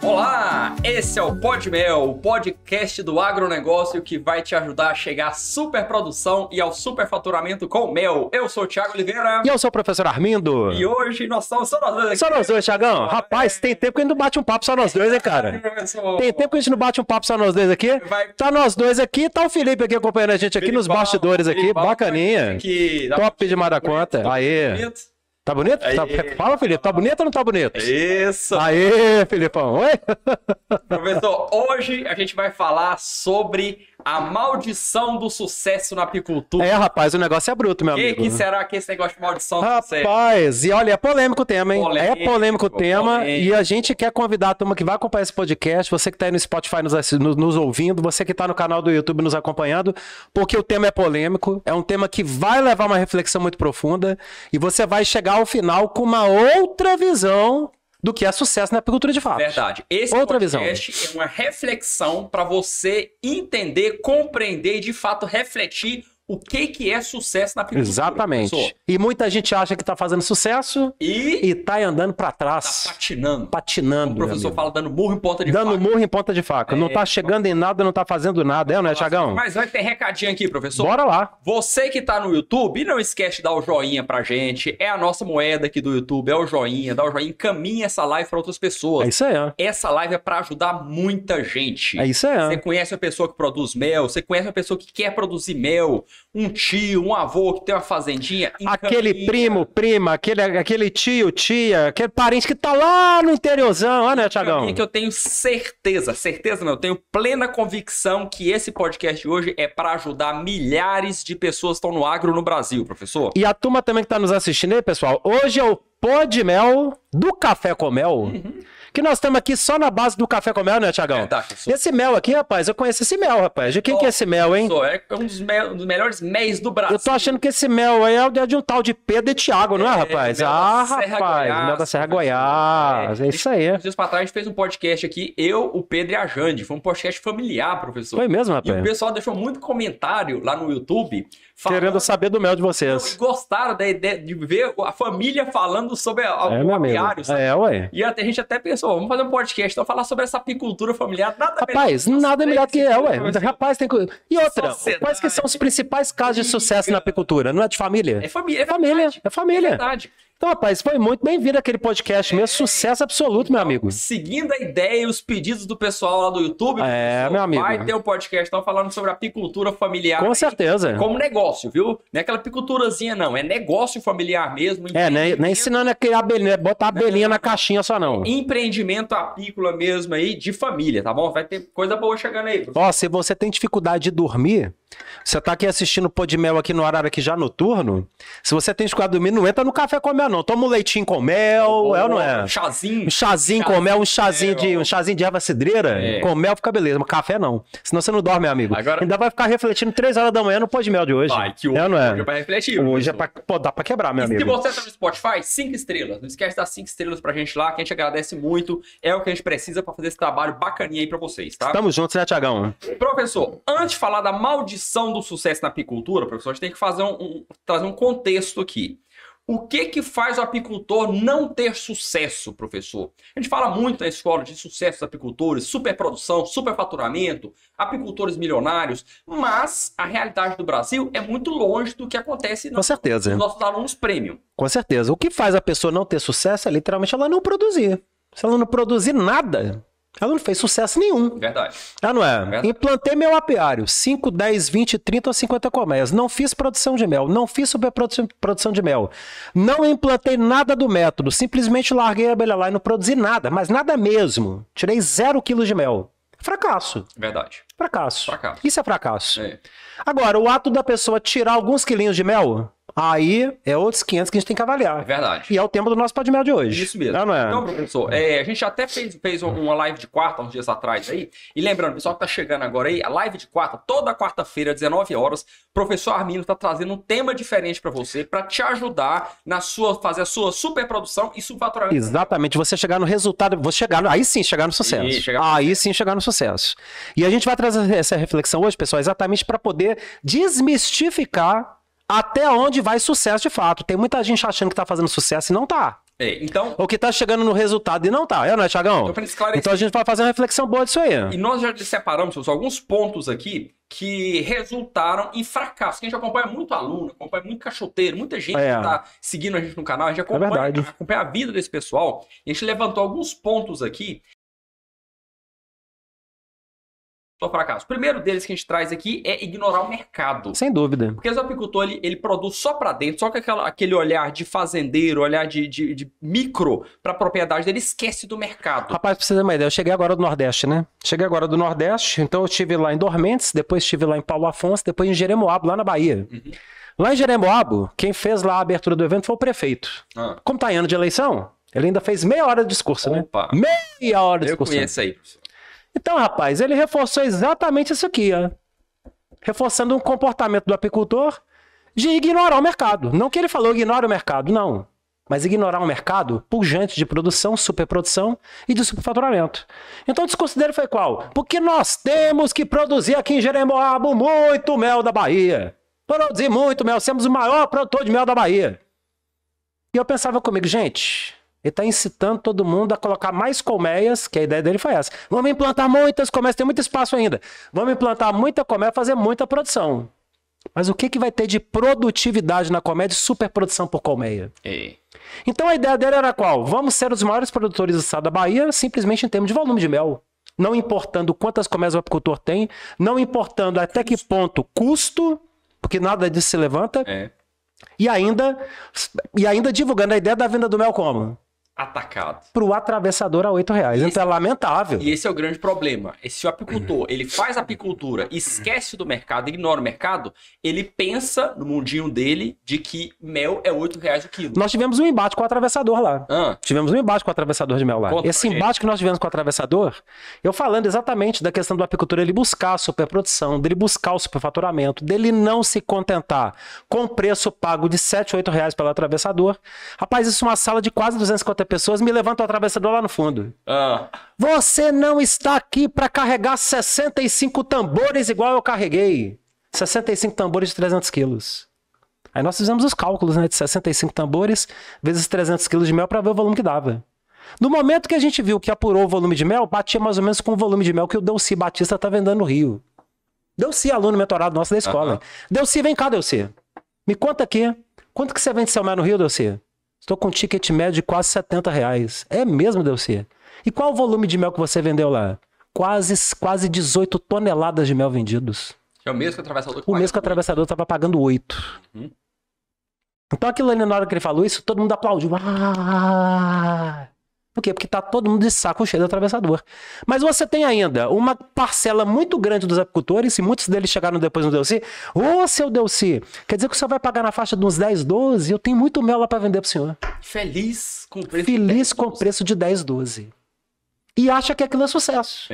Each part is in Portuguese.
Olá, esse é o Podmel, o podcast do agronegócio que vai te ajudar a chegar à superprodução e ao superfaturamento com mel. Eu sou o Thiago Oliveira. E eu sou o professor Armindo. E hoje nós estamos só nós dois aqui. Só nós dois, Thiagão. Rapaz, tem tempo que a gente não bate um papo só nós dois, hein, cara? Tem tempo que a gente não bate um papo só nós dois aqui. Tá nós dois aqui, tá o Felipe aqui acompanhando a gente aqui nos bastidores aqui, bacaninha. Top demais da conta. Aê. Tá bonito? Fala, Felipe, tá bonito ou não tá bonito? Isso! Aê, Felipão! Oi! Professor, hoje a gente vai falar sobre a maldição do sucesso na apicultura. É, rapaz, o negócio é bruto, meu amigo. O que será que esse negócio de maldição do sucesso? Rapaz, e olha, é polêmico o tema, hein? É polêmico o tema. E a gente quer convidar a turma que vai acompanhar esse podcast, você que tá aí no Spotify nos ouvindo, você que tá no canal do YouTube nos acompanhando, porque o tema é polêmico, é um tema que vai levar uma reflexão muito profunda e você vai chegar ao final com uma outra visão do que é sucesso na apicultura de fato. Verdade. Esse podcast é uma reflexão para você entender, compreender e de fato refletir o que é sucesso na apicultura. Exatamente. Professor. E muita gente acha que tá fazendo sucesso e tá andando para trás. Tá patinando. Patinando. O professor fala dando murro em ponta de faca. Dando murro em ponta de faca. Não tá chegando em nada, não tá fazendo nada. Não é, Thiagão? Mas vai ter recadinho aqui, professor. Bora lá. Você que tá no YouTube, não esquece de dar o joinha pra gente. É a nossa moeda aqui do YouTube, é o joinha. Dá o joinha, encaminha essa live para outras pessoas. É isso aí. Essa live é para ajudar muita gente. É isso aí. Você conhece uma pessoa que produz mel, você conhece uma pessoa que quer produzir mel, um tio, um avô que tem uma fazendinha. Aquele primo, prima, aquele tio, tia, aquele parente que tá lá no interiorzão, né, Thiagão? Que eu tenho certeza não, eu tenho plena convicção que esse podcast de hoje é para ajudar milhares de pessoas que estão no agro no Brasil, professor. E a turma também que tá nos assistindo aí, pessoal, hoje é o Podmel do Café com Mel. Que nós estamos aqui só na base do café com mel, né, Thiagão? Esse mel aqui, rapaz, eu conheço esse mel, rapaz. De quem que é esse mel, hein? É um dos melhores méis do Brasil. Eu tô achando que esse mel aí é de um tal de Pedro e Thiago, não é, rapaz? Rapaz, mel da Serra Goiás. É isso aí. Uns dias pra trás a gente fez um podcast aqui, eu, o Pedro e a Jande. Foi um podcast familiar, professor. Foi mesmo, rapaz? E o pessoal deixou muito comentário lá no YouTube. Querendo saber do mel de vocês. Gostaram da ideia de ver a família falando sobre o apiário. Ué. E a gente até pensou, vamos fazer um podcast, então falar sobre essa apicultura familiar. Rapaz, nada melhor que ué. Rapaz, tem que... E outra, quais que são os principais casos de sucesso na apicultura? Não é de família? É família. É família. É verdade. Então, rapaz, foi muito bem-vindo aquele podcast mesmo. Sucesso absoluto, meu amigo. Seguindo a ideia e os pedidos do pessoal lá do YouTube, meu amigo, vai ter um podcast então, falando sobre apicultura familiar. Com certeza. Como negócio, viu? Não é aquela apiculturazinha, não. É negócio familiar mesmo. Nem ensinando a criar abelhinha, botar abelhinha na caixinha só, não. Empreendimento apícola mesmo aí, de família, tá bom? Vai ter coisa boa chegando aí. Ó, se você tem dificuldade de dormir, você tá aqui assistindo o Podmel aqui no horário aqui já noturno, se você tem dificuldade de dormir, não entra no café com mel, não. Toma um leitinho com mel, é ou não é? Um chazinho com mel, um chazinho de erva cidreira, com mel fica beleza, mas café não. Senão você não dorme, meu amigo. Agora... Ainda vai ficar refletindo 3 horas da manhã no Podmel de hoje. Vai, que hoje, não é? Hoje é pra refletir. Hoje é pra... Pô, dá pra quebrar, meu amigo. Se você tá no Spotify, 5 estrelas. Não esquece de dar 5 estrelas pra gente lá, que a gente agradece muito. É o que a gente precisa pra fazer esse trabalho bacaninha aí pra vocês, tá? Estamos juntos, né, Thiagão? Professor, antes de falar da maldição do sucesso na apicultura, professor, a gente tem que fazer trazer um contexto aqui. O que faz o apicultor não ter sucesso, professor? A gente fala muito na escola de sucesso dos apicultores, superprodução, superfaturamento, apicultores milionários, mas a realidade do Brasil é muito longe do que acontece nos nossos alunos premium. Com certeza. O que faz a pessoa não ter sucesso é literalmente ela não produzir. Se ela não produzir nada, ela não fez sucesso nenhum. Verdade. Não é? Verdade. Implantei meu apiário, 5, 10, 20, 30 ou 50 colmeias. Não fiz produção de mel, não fiz superprodução de mel. Não implantei nada do método, simplesmente larguei a abelha lá e não produzi nada, mas nada mesmo. Tirei 0 quilos de mel. Fracasso. Verdade. Fracasso. Isso é fracasso. Agora, o ato da pessoa tirar alguns quilinhos de mel, Aí é outros 500 que a gente tem que avaliar. É verdade. E é o tema do nosso PodMel de hoje. Isso mesmo. Não é? Então, professor, a gente até fez uma live de quarta, uns dias atrás aí. E lembrando, pessoal que tá chegando agora aí, a live de quarta, toda quarta-feira, 19 horas, professor Arminio tá trazendo um tema diferente para você, para te ajudar fazer a sua superprodução e subfaturamento. Exatamente. Você chegar no resultado, aí sim chegar no sucesso. Aí sim chegar no sucesso. E a gente vai trazer essa reflexão hoje, pessoal, exatamente para poder desmistificar até onde vai sucesso de fato. Tem muita gente achando que tá fazendo sucesso e não tá. Então... Ou que tá chegando no resultado e não tá. Não é, Thiagão? Então a gente vai fazer uma reflexão boa disso aí. E nós já separamos, pessoal, alguns pontos aqui que resultaram em fracasso. Que a gente acompanha muito aluno, acompanha muito cachoteiro, muita gente que tá seguindo a gente no canal. A gente acompanha a vida desse pessoal. E a gente levantou alguns pontos aqui. Fracasso. O primeiro deles que a gente traz aqui é ignorar o mercado. Sem dúvida. Porque o apicultor, ele produz só para dentro, só com aquele olhar de fazendeiro, olhar de micro para a propriedade dele, esquece do mercado. Rapaz, pra você ter uma ideia, eu cheguei agora do Nordeste, né? Cheguei agora do Nordeste, então eu estive lá em Dormentes, depois estive lá em Paulo Afonso, depois em Jeremoabo, lá na Bahia. Lá em Jeremoabo, quem fez lá a abertura do evento foi o prefeito. Como tá em ano de eleição, ele ainda fez meia hora de discurso, né? Meia hora de discurso. Eu conheço aí, professor. Então, rapaz, ele reforçou exatamente isso aqui, ó. Reforçando um comportamento do apicultor de ignorar o mercado. Não que ele falou ignora o mercado, não. Mas ignorar o mercado pujante de produção, superprodução e de superfaturamento. Então o discurso dele foi qual? Porque nós temos que produzir aqui em Jeremoabo muito mel da Bahia. Produzir muito mel, somos o maior produtor de mel da Bahia. E eu pensava comigo, gente... Ele está incitando todo mundo a colocar mais colmeias, que a ideia dele foi essa. Vamos implantar muitas colmeias, tem muito espaço ainda. Vamos implantar muita colmeia, fazer muita produção. Mas o que vai ter de produtividade na colmeia, de superprodução por colmeia? Então a ideia dele era qual? Vamos ser os maiores produtores do estado da Bahia, simplesmente em termos de volume de mel. Não importando quantas colmeias o apicultor tem, não importando até que ponto custo, porque nada disso se levanta. E ainda divulgando a ideia da venda do mel como? Atacado. Para o atravessador a R$8. Então é lamentável. E esse é o grande problema. Se o apicultor ele faz apicultura, esquece do mercado, ignora o mercado, ele pensa no mundinho dele de que mel é R$8 o quilo. Nós tivemos um embate com o atravessador lá. Tivemos um embate com o atravessador de mel lá. Esse embate que nós tivemos com o atravessador, eu falando exatamente da questão do apicultor, ele buscar a superprodução, dele buscar o superfaturamento, dele não se contentar com o preço pago de R$7, R$8 pelo atravessador. Rapaz, isso é uma sala de quase 250 pessoas, me levanta o atravessador lá no fundo. Você não está aqui para carregar 65 tambores igual eu carreguei. 65 tambores de 300 quilos. Aí nós fizemos os cálculos, né, de 65 tambores vezes 300 quilos de mel para ver o volume que dava. No momento que a gente viu que apurou o volume de mel, batia mais ou menos com o volume de mel que o Delci Batista está vendendo no Rio. Delci, aluno mentorado nosso da escola. Delci, vem cá, Delci. Me conta aqui. Quanto que você vende seu mel no Rio, Delci? Estou com um ticket médio de quase R$70. É mesmo, Delci? E qual o volume de mel que você vendeu lá? Quase 18 toneladas de mel vendidos. É o mesmo que o atravessador? O mesmo que o atravessador estava pagando 8. Então aquilo ali, na hora que ele falou isso, todo mundo aplaudiu. Por quê? Porque tá todo mundo de saco cheio do atravessador. Mas você tem ainda uma parcela muito grande dos apicultores, e muitos deles chegaram depois no Delci. Ô, seu Delci, quer dizer que o senhor vai pagar na faixa de uns 10, 12? Eu tenho muito mel lá para vender pro senhor. Feliz com o preço com o preço de 10, 12. E acha que aquilo é sucesso.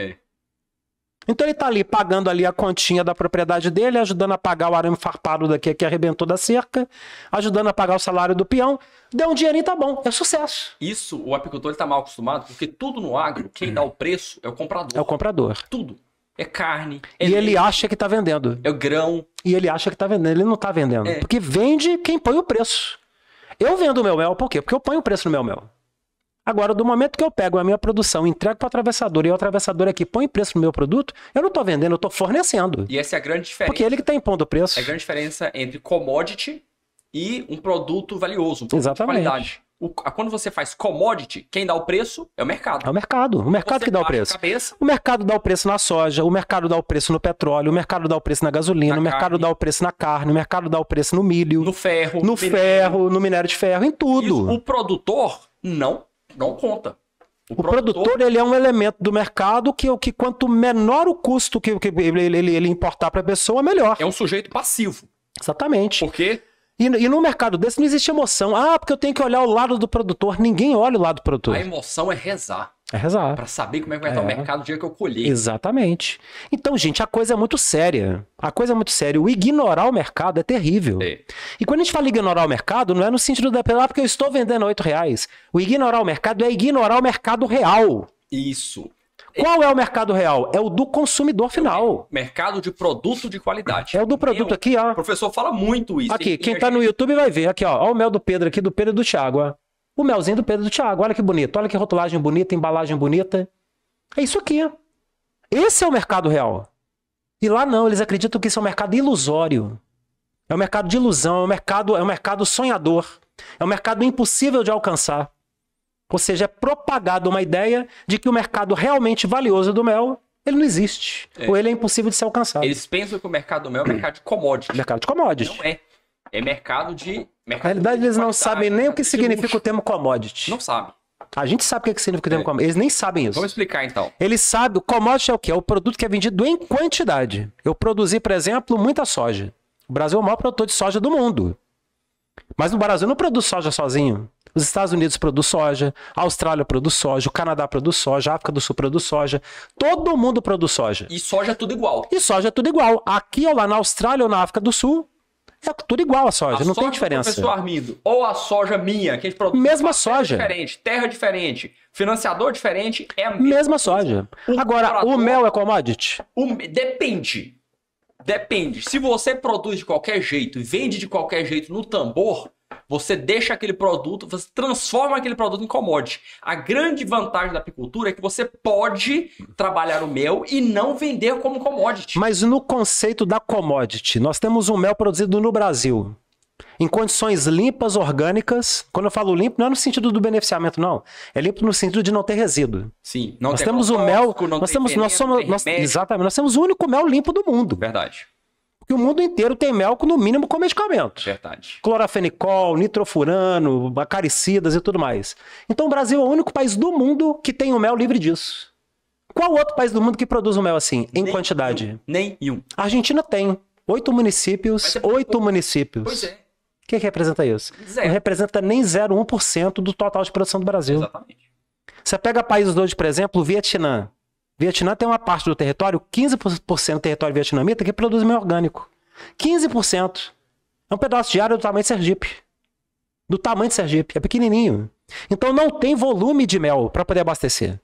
Então ele tá ali pagando ali a continha da propriedade dele, ajudando a pagar o arame farpado daqui que arrebentou da cerca, ajudando a pagar o salário do peão. Deu um dinheirinho, tá bom, é sucesso. Isso, o apicultor ele tá mal acostumado, porque tudo no agro, quem dá o preço é o comprador. É o comprador. Tudo. É carne. E ele acha que tá vendendo. É o grão. E ele acha que tá vendendo, ele não tá vendendo. Porque vende quem põe o preço. Eu vendo o meu mel, por quê? Porque eu ponho o preço no meu mel. Agora, do momento que eu pego a minha produção, entrego para o atravessador e o atravessador aqui põe preço no meu produto, eu não estou vendendo, eu estou fornecendo. E essa é a grande diferença. Porque ele que está impondo o preço. É a grande diferença entre commodity e um produto valioso, um produto de qualidade. Quando você faz commodity, quem dá o preço é o mercado. É o mercado. O mercado que dá o preço. O mercado dá o preço na soja, o mercado dá o preço no petróleo, o mercado dá o preço na gasolina, o mercado dá o preço na carne, o mercado dá o preço no milho, no ferro, no minério de ferro, em tudo. Isso, o produtor não conta. O produtor ele é um elemento do mercado que quanto menor o custo que ele importar para a pessoa, melhor. É um sujeito passivo. Exatamente. Porque E no mercado desse não existe emoção. Ah, porque eu tenho que olhar o lado do produtor. Ninguém olha o lado do produtor. A emoção é rezar. É rezar. Pra saber como é que vai estar o mercado no dia que eu colhei. Exatamente. Então, gente, a coisa é muito séria. A coisa é muito séria. O ignorar o mercado é terrível. É. E quando a gente fala ignorar o mercado, não é no sentido da porque eu estou vendendo R$8. O ignorar o mercado é ignorar o mercado real. Isso. Qual é o mercado real? É o do consumidor final. Mercado de produto de qualidade. É o do produto aqui, ó. O professor fala muito isso. Aqui, quem tá no YouTube vai ver. Aqui, ó. Ó o mel do Pedro aqui, do Pedro e do Thiago, ó. O melzinho do Pedro e do Thiago. Olha que bonito. Olha que rotulagem bonita, embalagem bonita. É isso aqui. Esse é o mercado real. E lá não, eles acreditam que isso é um mercado ilusório. É um mercado de ilusão, é um mercado sonhador. É um mercado impossível de alcançar. Ou seja, é propagada uma ideia de que o mercado realmente valioso do mel, ele não existe. Ou ele é impossível de ser alcançado. Eles pensam que o mercado do mel é mercado de commodity. Mercado de commodity. Não é. É mercado de... Na realidade, eles não sabem nem o que significa o termo commodity. Não sabem. A gente sabe o que significa o termo commodity. Eles nem sabem isso. Vamos explicar, então. Eles sabem, o commodity é o quê? É o produto que é vendido em quantidade. Eu produzi, por exemplo, muita soja. O Brasil é o maior produtor de soja do mundo. Mas no Brasil não produz soja sozinho. Os Estados Unidos produz soja, a Austrália produz soja, o Canadá produz soja, a África do Sul produz soja. Todo mundo produz soja. E soja é tudo igual. E soja é tudo igual. Aqui ou lá na Austrália ou na África do Sul, é tudo igual a soja, não tem diferença. Professor Armindo, ou a soja minha, que a gente produz. Mesma soja. Diferente, terra diferente, financiador diferente, é a mesma soja. Agora, o mel é commodity? Depende. Depende. Se você produz de qualquer jeito e vende de qualquer jeito no tambor, você deixa aquele produto, você transforma aquele produto em commodity. A grande vantagem da apicultura é que você pode trabalhar o mel e não vender como commodity. Mas no conceito da commodity, nós temos um mel produzido no Brasil, em condições limpas, orgânicas. Quando eu falo limpo, não é no sentido do beneficiamento, não. É limpo no sentido de não ter resíduo. Sim. Nós temos o mel, exatamente, nós temos o único mel limpo do mundo. Verdade. Porque o mundo inteiro tem mel no mínimo com medicamento. Verdade. Clorafenicol, nitrofurano, acaricidas e tudo mais. Então o Brasil é o único país do mundo que tem o mel livre disso. Qual outro país do mundo que produz o mel assim, em quantidade? Nenhum. A Argentina tem 8 municípios, 8 municípios. Pois é. O que representa isso? Zero. Não representa nem 0,1% do total de produção do Brasil. Exatamente. Você pega países de hoje, por exemplo, o Vietnã. O Vietnã tem uma parte do território, 15% do território vietnamita, que produz mel orgânico. 15%. É um pedaço de área do tamanho de Sergipe. Do tamanho de Sergipe. É pequenininho. Então não tem volume de mel para poder abastecer.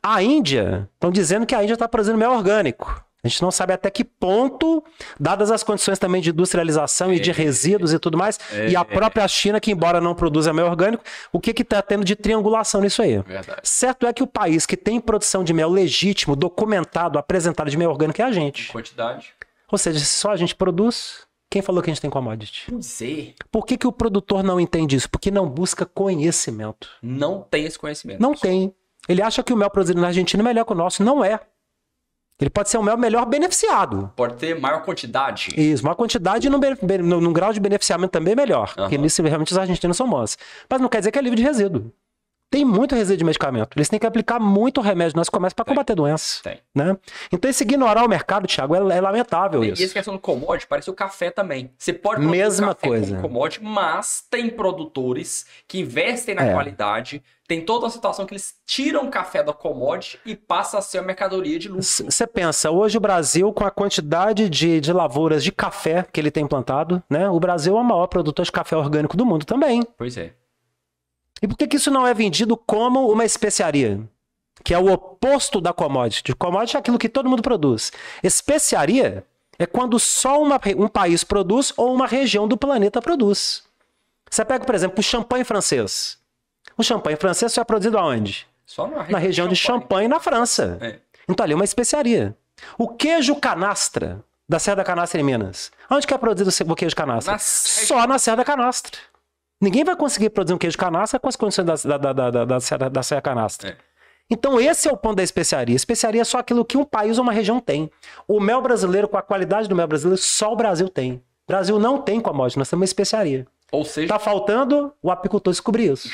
A Índia, estão dizendo que a Índia está produzindo mel orgânico. A gente não sabe até que ponto, dadas as condições também de industrialização e de resíduos e tudo mais, e a própria China, que embora não produza mel orgânico, o que está tendo de triangulação nisso aí? Verdade. Certo é que o país que tem produção de mel legítimo, documentado, apresentado de mel orgânico é a gente. Quantidade. Ou seja, se só a gente produz, quem falou que a gente tem commodity? Não sei. Por que o produtor não entende isso? Porque não busca conhecimento. Não tem esse conhecimento. Não tem. Ele acha que o mel produzido na Argentina é melhor que o nosso. Não é. Ele pode ser um mel melhor beneficiado. Pode ter maior quantidade. Isso, maior quantidade e num grau de beneficiamento também melhor. Porque nisso realmente os argentinos são bons. Mas não quer dizer que é livre de resíduo. Tem muito resíduo de medicamento. Eles têm que aplicar muito remédio no nosso comércio para combater doenças. Tem. Né? Então esse ignorar o mercado, Thiago, é lamentável isso. E essa questão do commodity parece o café também. Você pode produzir mesma café coisa como commodity, mas tem produtores que investem na qualidade. Tem toda uma situação que eles tiram o café da commodity e passa a ser uma mercadoria de lucro. Você pensa, hoje o Brasil, com a quantidade de lavouras de café que ele tem plantado, né? O Brasil é o maior produtor de café orgânico do mundo também. Pois é. E por que isso não é vendido como uma especiaria? Que é o oposto da commodity. Commodity é aquilo que todo mundo produz. Especiaria é quando só um país produz ou uma região do planeta produz. Você pega, por exemplo, o champanhe francês. O champanhe francês só é produzido aonde? Só na região de Champagne, na França. Então ali é uma especiaria. O queijo canastra, da Serra da Canastra em Minas. Onde que é produzido o queijo canastra? Só na Serra da Canastra. Ninguém vai conseguir produzir um queijo canastra com as condições da Serra Canastra. Então esse é o ponto da especiaria. Especiaria é só aquilo que um país ou uma região tem. O mel brasileiro, com a qualidade do mel brasileiro, só o Brasil tem. O Brasil não tem commodity, nós temos uma especiaria. Ou seja, tá faltando o apicultor descobrir isso.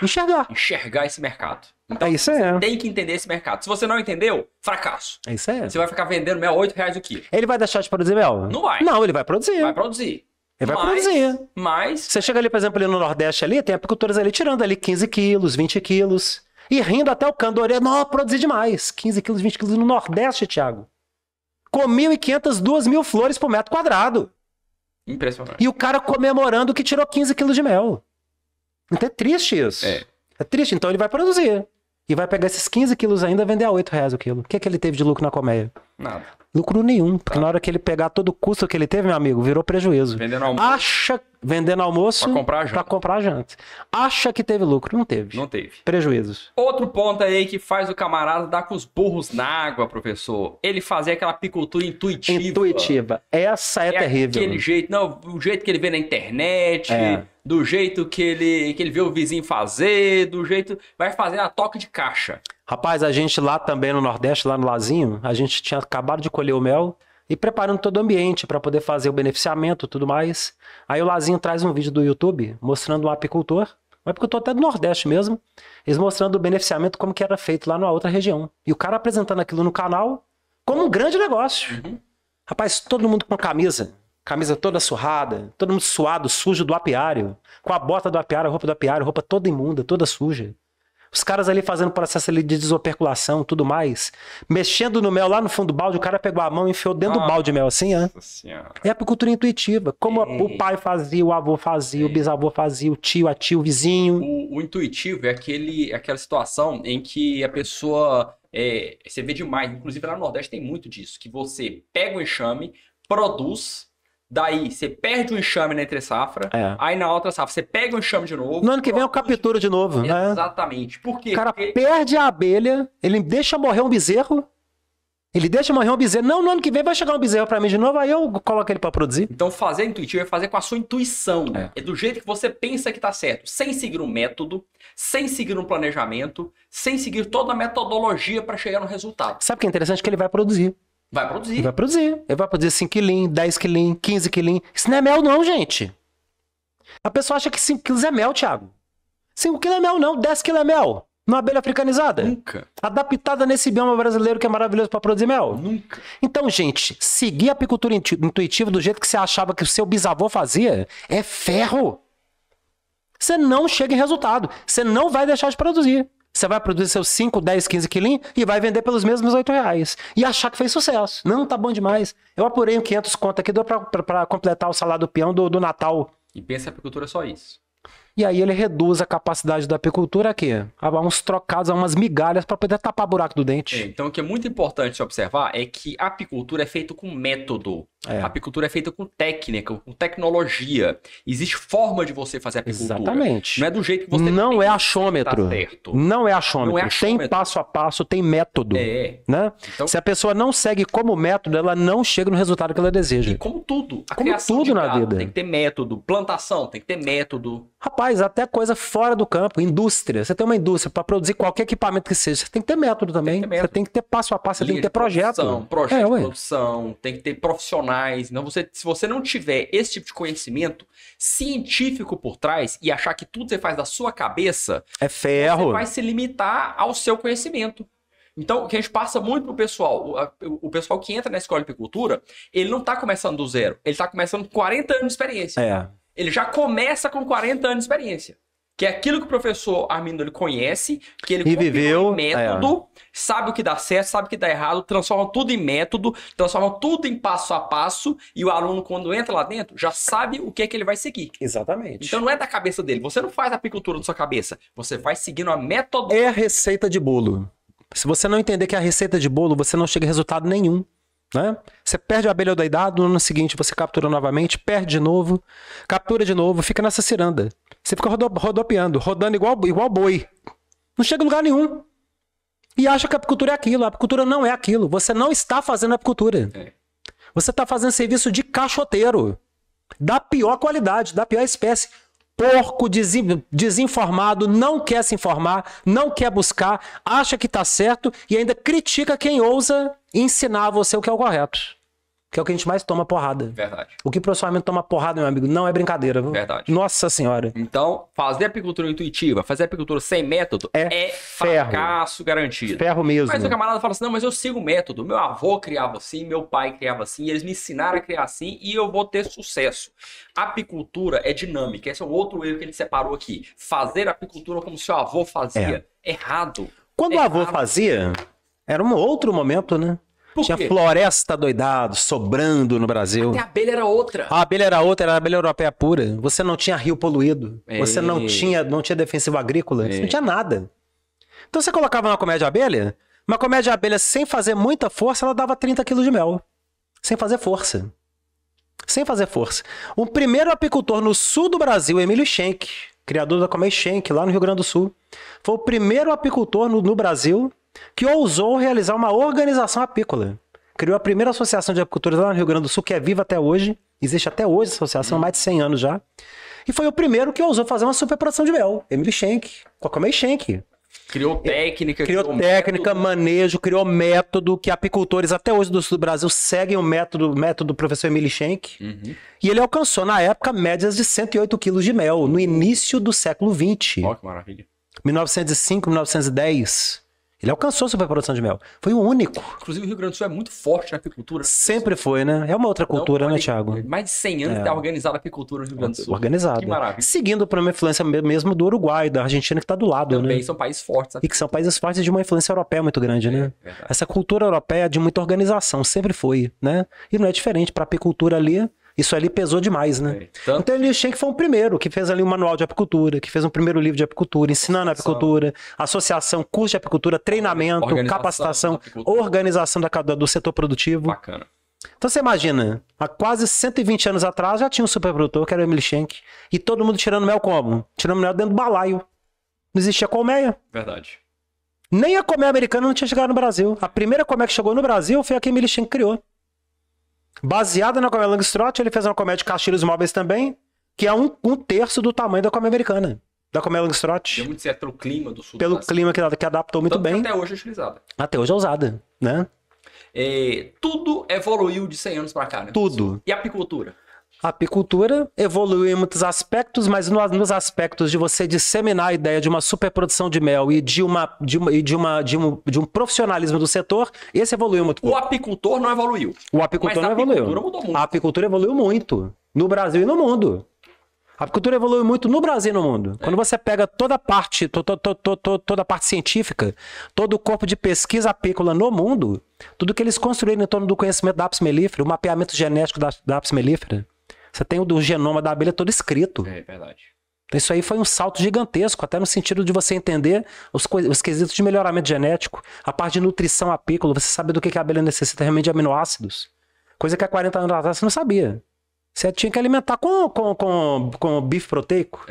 Enxergar esse mercado. Então, é isso aí. Você tem que entender esse mercado. Se você não entendeu, fracasso. É isso aí. Você vai ficar vendendo mel a R$8 o quilo. Ele vai deixar de produzir mel? Não vai. Não, ele vai produzir. Vai produzir. Ele vai produzir. Mas... Você chega ali, por exemplo, ali no Nordeste, ali, tem apicultores ali tirando ali 15 quilos, 20 quilos. E rindo até o canto. Não, produzir demais. 15 quilos, 20 quilos no Nordeste, Thiago. Com 1.500, 2.000 flores por metro quadrado. Impressionante. E o cara comemorando que tirou 15 quilos de mel. Então é triste isso. É triste. Então ele vai produzir. E vai pegar esses 15 quilos ainda e vender a R$8 o quilo. O que ele teve de lucro na colmeia? Nada. Lucro nenhum. Porque na hora que ele pegar todo o custo que ele teve, meu amigo, virou prejuízo. Vendendo almoço. Vendendo almoço pra comprar janta. Acha que teve lucro. Não teve. Não teve. Prejuízos. Outro ponto aí que faz o camarada dar com os burros na água, professor. Ele fazer aquela apicultura intuitiva. Essa é terrível. Aquele jeito, não, o jeito que ele vê na internet, do jeito que ele vê o vizinho fazer, do jeito... Vai fazer a toque de caixa. Rapaz, a gente lá também no Nordeste, lá no Lazinho, a gente tinha acabado de colher o mel e preparando todo o ambiente para poder fazer o beneficiamento e tudo mais. Aí o Lazinho traz um vídeo do YouTube mostrando um apicultor até do Nordeste mesmo, eles mostrando o beneficiamento como que era feito lá na outra região. E o cara apresentando aquilo no canal como um grande negócio. Uhum. Rapaz, todo mundo com camisa toda surrada, todo mundo suado, sujo do apiário, com a bota do apiário, a roupa do apiário, roupa toda imunda, toda suja. Os caras ali fazendo processo ali de desoperculação, tudo mais. Mexendo no mel lá no fundo do balde, o cara pegou a mão e enfiou dentro do balde de mel assim, É apicultura intuitiva. Como o pai fazia, o avô fazia, o bisavô fazia, o tio, a tia, o vizinho. O intuitivo é aquela situação em que a pessoa... você vê demais, inclusive lá no Nordeste tem muito disso, que você pega o enxame, produz... Daí, você perde o enxame na entre-safra, aí na outra safra você pega o enxame de novo... No ano que vem eu capturo de novo. Exatamente. Por quê? O cara perde a abelha, ele deixa morrer um bezerro, Não, no ano que vem vai chegar um bezerro pra mim de novo, aí eu coloco ele pra produzir. Então fazer intuitivo é fazer com a sua intuição. É do jeito que você pensa que tá certo. Sem seguir um método, sem seguir um planejamento, sem seguir toda a metodologia pra chegar no resultado. Sabe o que é interessante? Que ele vai produzir. Vai produzir. Ele vai produzir 5 quilinhos, 10 quilinhos, 15 quilinhos. Isso não é mel não, gente. A pessoa acha que 5 quilos é mel, Thiago. 5 quilos é mel não, 10 quilos é mel. Numa abelha africanizada. Nunca. Adaptada nesse bioma brasileiro que é maravilhoso para produzir mel. Nunca. Então, gente, seguir a apicultura intuitiva do jeito que você achava que o seu bisavô fazia é ferro. Você não chega em resultado. Você não vai deixar de produzir. Você vai produzir seus 5, 10, 15 quilinhos e vai vender pelos mesmos R$8. E achar que fez sucesso. Não, tá bom demais. Eu apurei um 500 conto aqui, deu pra completar o salário do peão do Natal. E pensa que a apicultura é só isso. E aí ele reduz a capacidade da apicultura aqui, a uns trocados, a umas migalhas para poder tapar buraco do dente. Então o que é muito importante se observar é que a apicultura é feita com método. A apicultura é feita com técnica, com tecnologia. Existe forma de você fazer apicultura. Exatamente. Não é do jeito que você não é achômetro. Tá certo. Não é achômetro. Tem passo a passo, tem método. Né? Então, se a pessoa não segue como método, ela não chega no resultado que ela deseja. E como tudo. Como tudo na vida. Tem que ter método. Plantação, tem que ter método. Rapaz, até coisa fora do campo. Indústria. Você tem uma indústria para produzir qualquer equipamento que seja. Você tem que ter método também. Você tem que ter passo a passo, você tem que ter projeto. Projeto de produção, tem que ter profissionais. Então, se você não tiver esse tipo de conhecimento científico por trás e achar que tudo você faz da sua cabeça, é ferro. Você vai se limitar ao seu conhecimento. Então, o que a gente passa muito pro pessoal, o pessoal que entra na escola de apicultura, ele não tá começando do zero, ele tá começando com 40 anos de experiência. Ele já começa com 40 anos de experiência. Que é aquilo que o professor Armindo ele conhece, que ele viveu em método, sabe o que dá certo, sabe o que dá errado, transforma tudo em método, transforma tudo em passo a passo, e o aluno, quando entra lá dentro, já sabe o que é que ele vai seguir. Exatamente. Então não é da cabeça dele. Você não faz a apicultura da sua cabeça. Você vai seguindo a metodologia. É a receita de bolo. Se você não entender que é a receita de bolo, você não chega a resultado nenhum. Né? Você perde a abelha doidada, no ano seguinte você captura novamente, perde de novo, captura de novo, fica nessa ciranda. Você fica rodopiando, rodando igual boi. Não chega em lugar nenhum. E acha que a apicultura é aquilo. A apicultura não é aquilo. Você não está fazendo apicultura. Você está fazendo serviço de caixoteiro. Da pior qualidade, da pior espécie. Porco desinformado, não quer se informar, não quer buscar, acha que está certo e ainda critica quem ousa ensinar a você o que é o correto. que é o que a gente mais toma porrada. Verdade. O que o professor toma porrada, meu amigo, não é brincadeira. Viu? Verdade. Nossa senhora. Então, fazer apicultura intuitiva, fazer apicultura sem método é fracasso garantido. Ferro mesmo. Mas o camarada fala assim, não, mas eu sigo o método. Meu avô criava assim, meu pai criava assim, eles me ensinaram a criar assim e eu vou ter sucesso. Apicultura é dinâmica. Esse é um outro erro que ele separou aqui. Fazer apicultura como seu avô fazia. Errado. Quando o avô fazia, era um outro momento, né? Tinha floresta doidado, sobrando no Brasil. Até a abelha era outra. A abelha era outra, era a abelha europeia pura. Você não tinha rio poluído. Você não tinha defensivo agrícola. Você não tinha nada. Então você colocava uma colmeia de abelha, uma colmeia de abelha sem fazer muita força, ela dava 30 quilos de mel. Sem fazer força. Sem fazer força. O primeiro apicultor no sul do Brasil, Emílio Schenck, criador da colmeia Schenck, lá no Rio Grande do Sul, foi o primeiro apicultor no Brasil que ousou realizar uma organização apícola. Criou a primeira associação de apicultores lá no Rio Grande do Sul, que é viva até hoje. Existe até hoje a associação, há mais de 100 anos já. E foi o primeiro que ousou fazer uma superprodução de mel. Emílio Schenck, com a colmeia Schenck. Criou técnica. Criou técnica, manejo, criou método, que apicultores até hoje do sul do Brasil seguem o método do professor Emílio Schenck. E ele alcançou, na época, médias de 108 quilos de mel, no início do século XX. Ó, que maravilha. 1905, 1910. Ele alcançou a superprodução de mel. Foi o único. Inclusive, o Rio Grande do Sul é muito forte na apicultura. Sempre foi, né? É uma outra cultura, né, Thiago? Mais de 100 anos está organizada a apicultura no Rio Grande do Sul. Organizada. Que maravilha. Seguindo por uma influência mesmo do Uruguai, da Argentina, que está do lado, também, né? São países fortes. E que são países fortes de uma influência europeia muito grande, né? Verdade. Essa cultura europeia de muita organização, sempre foi, né? E não é diferente para a apicultura ali. Isso ali pesou demais, né? Então ele Schenck foi o primeiro que fez ali um manual de apicultura, que fez um primeiro livro de apicultura, ensinando a apicultura, associação, curso de apicultura, treinamento, capacitação, organização do setor produtivo. Bacana. Então você imagina, há quase 120 anos atrás já tinha um superprodutor, que era o Emílio Schenck, e todo mundo tirando mel como? Tirando mel dentro do balaio. Não existia colmeia. Verdade. Nem a colmeia americana não tinha chegado no Brasil. A primeira colmeia que chegou no Brasil foi a que Emílio Schenck criou. Baseada na colmeia Langstroth, ele fez uma colmeia de castilhos móveis também, que é um terço do tamanho da colmeia americana. Da colmeia Langstroth. Deu muito certo pelo clima do sul. Pelo clima que adaptou muito bem. Até hoje é utilizada. Até hoje é usada, né? Tudo evoluiu de 100 anos pra cá, né? Tudo. E a apicultura? A apicultura evoluiu em muitos aspectos, mas nos aspectos de você disseminar a ideia de uma superprodução de mel e de um profissionalismo do setor, esse evoluiu muito pouco. O apicultor não evoluiu. O apicultor não evoluiu. A apicultura mudou muito. A apicultura evoluiu muito, no Brasil e no mundo. A apicultura evoluiu muito no Brasil e no mundo. Quando você pega toda a parte, toda a parte científica, todo o corpo de pesquisa apícola no mundo, tudo que eles construíram em torno do conhecimento da apis mellifera, o mapeamento genético da apis mellifera, você tem o genoma da abelha todo escrito. É verdade. Isso aí foi um salto gigantesco, até no sentido de você entender os quesitos de melhoramento genético, a parte de nutrição apícola, você sabe do que a abelha necessita realmente de aminoácidos. Coisa que há 40 anos atrás você não sabia. Você tinha que alimentar com bife proteico.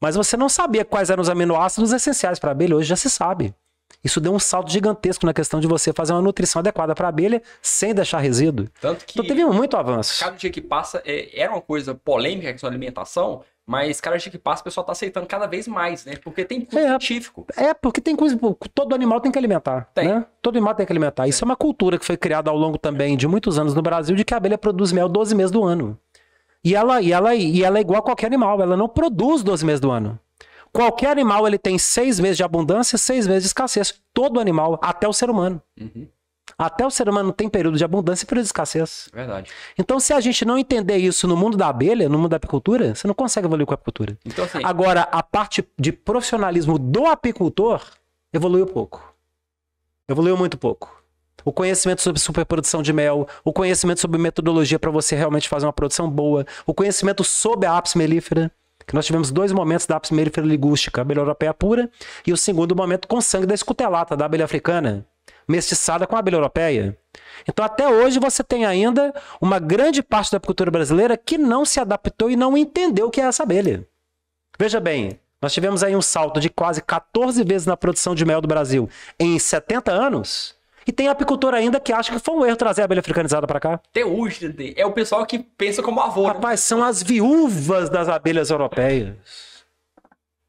Mas você não sabia quais eram os aminoácidos essenciais para a abelha, hoje já se sabe. Isso deu um salto gigantesco na questão de você fazer uma nutrição adequada para a abelha sem deixar resíduo. Tanto que então teve muito avanço. Cada dia que passa, era uma coisa polêmica a questão da alimentação, mas cada dia que passa o pessoal está aceitando cada vez mais, né? Porque tem coisa científico. Porque tem coisa... Todo animal tem que alimentar, né? Todo animal tem que alimentar. Isso é uma cultura que foi criada ao longo também de muitos anos no Brasil, de que a abelha produz mel 12 meses do ano. E ela é igual a qualquer animal, ela não produz 12 meses do ano. Qualquer animal ele tem 6 meses de abundância e 6 meses de escassez. Todo animal, até o ser humano. Até o ser humano tem período de abundância e período de escassez. Verdade. Então, se a gente não entender isso no mundo da abelha, no mundo da apicultura, você não consegue evoluir com a apicultura. Então, assim, agora, a parte de profissionalismo do apicultor evoluiu pouco. Evoluiu muito pouco. O conhecimento sobre superprodução de mel, o conhecimento sobre metodologia para você realmente fazer uma produção boa, o conhecimento sobre a apis mellifera, que nós tivemos 2 momentos da apis mellifera ligústica, a abelha europeia pura, e o segundo momento com sangue da escutelata, da abelha africana, mestiçada com a abelha europeia. Então até hoje você tem ainda uma grande parte da apicultura brasileira que não se adaptou e não entendeu o que é essa abelha. Veja bem, nós tivemos aí um salto de quase 14 vezes na produção de mel do Brasil em 70 anos... E tem apicultor ainda que acha que foi um erro trazer a abelha africanizada para cá. Até hoje, é o pessoal que pensa como avô. Rapaz, são as viúvas das abelhas europeias.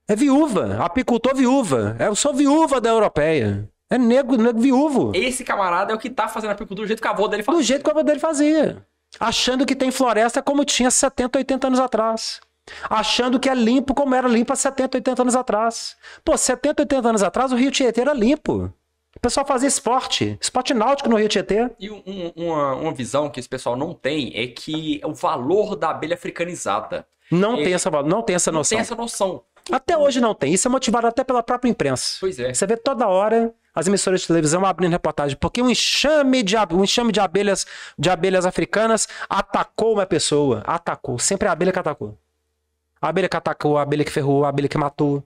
É viúva, apicultor viúva. Eu sou viúva da europeia. É nego viúvo. Esse camarada é o que tá fazendo a apicultura do jeito que o avô dele fazia. Do jeito que o avô dele fazia. Achando que tem floresta como tinha 70, 80 anos atrás. Achando que é limpo como era limpo há 70, 80 anos atrás. Pô, 70, 80 anos atrás o Rio Tietê era limpo. O pessoal fazia esporte náutico no Rio Tietê. E uma visão que esse pessoal não tem é que o valor da abelha africanizada. Não tem essa noção. Não tem essa noção. Até hoje não tem. Isso é motivado até pela própria imprensa. Pois é. Você vê toda hora as emissoras de televisão abrindo reportagem, porque um enxame de abelhas africanas atacou uma pessoa. Atacou. Sempre é a abelha que atacou. A abelha que atacou, a abelha que ferrou, a abelha que matou.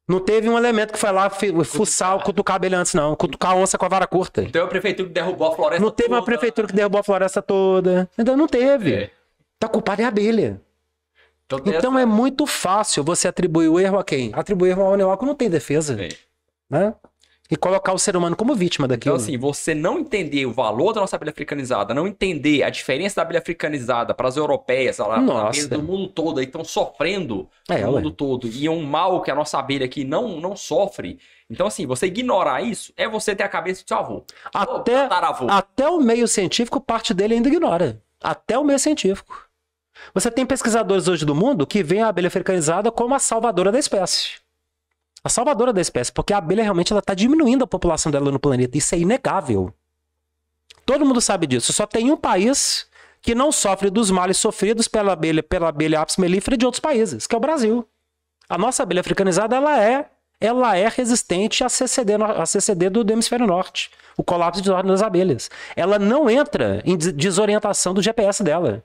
Não teve um elemento que foi lá fuçar, cutucar a abelha antes, não. Cutucar a onça com a vara curta. Não teve uma prefeitura que derrubou a floresta toda. Não teve uma prefeitura que derrubou a floresta toda. Então não teve. É. Tá culpado é a abelha. Então é muito fácil você atribuir o erro a quem? Atribuir o erro ao animal que não tem defesa. É. Né? E colocar o ser humano como vítima daquilo. Então, assim, você não entender o valor da nossa abelha africanizada, não entender a diferença da abelha africanizada para as europeias, as abelhas do mundo todo aí estão sofrendo no mundo todo, e é um mal que a nossa abelha aqui não sofre. Então, assim, você ignorar isso é você ter a cabeça do seu avô. Até o meio científico, parte dele ainda ignora. Até o meio científico. Você tem pesquisadores hoje do mundo que veem a abelha africanizada como a salvadora da espécie. A salvadora da espécie, porque a abelha realmente está diminuindo a população dela no planeta. Isso é inegável. Todo mundo sabe disso. Só tem um país que não sofre dos males sofridos pela abelha Apis mellifera de outros países, que é o Brasil. A nossa abelha africanizada, ela é resistente a CCD do hemisfério norte. O colapso de ordem das abelhas. Ela não entra em desorientação do GPS dela.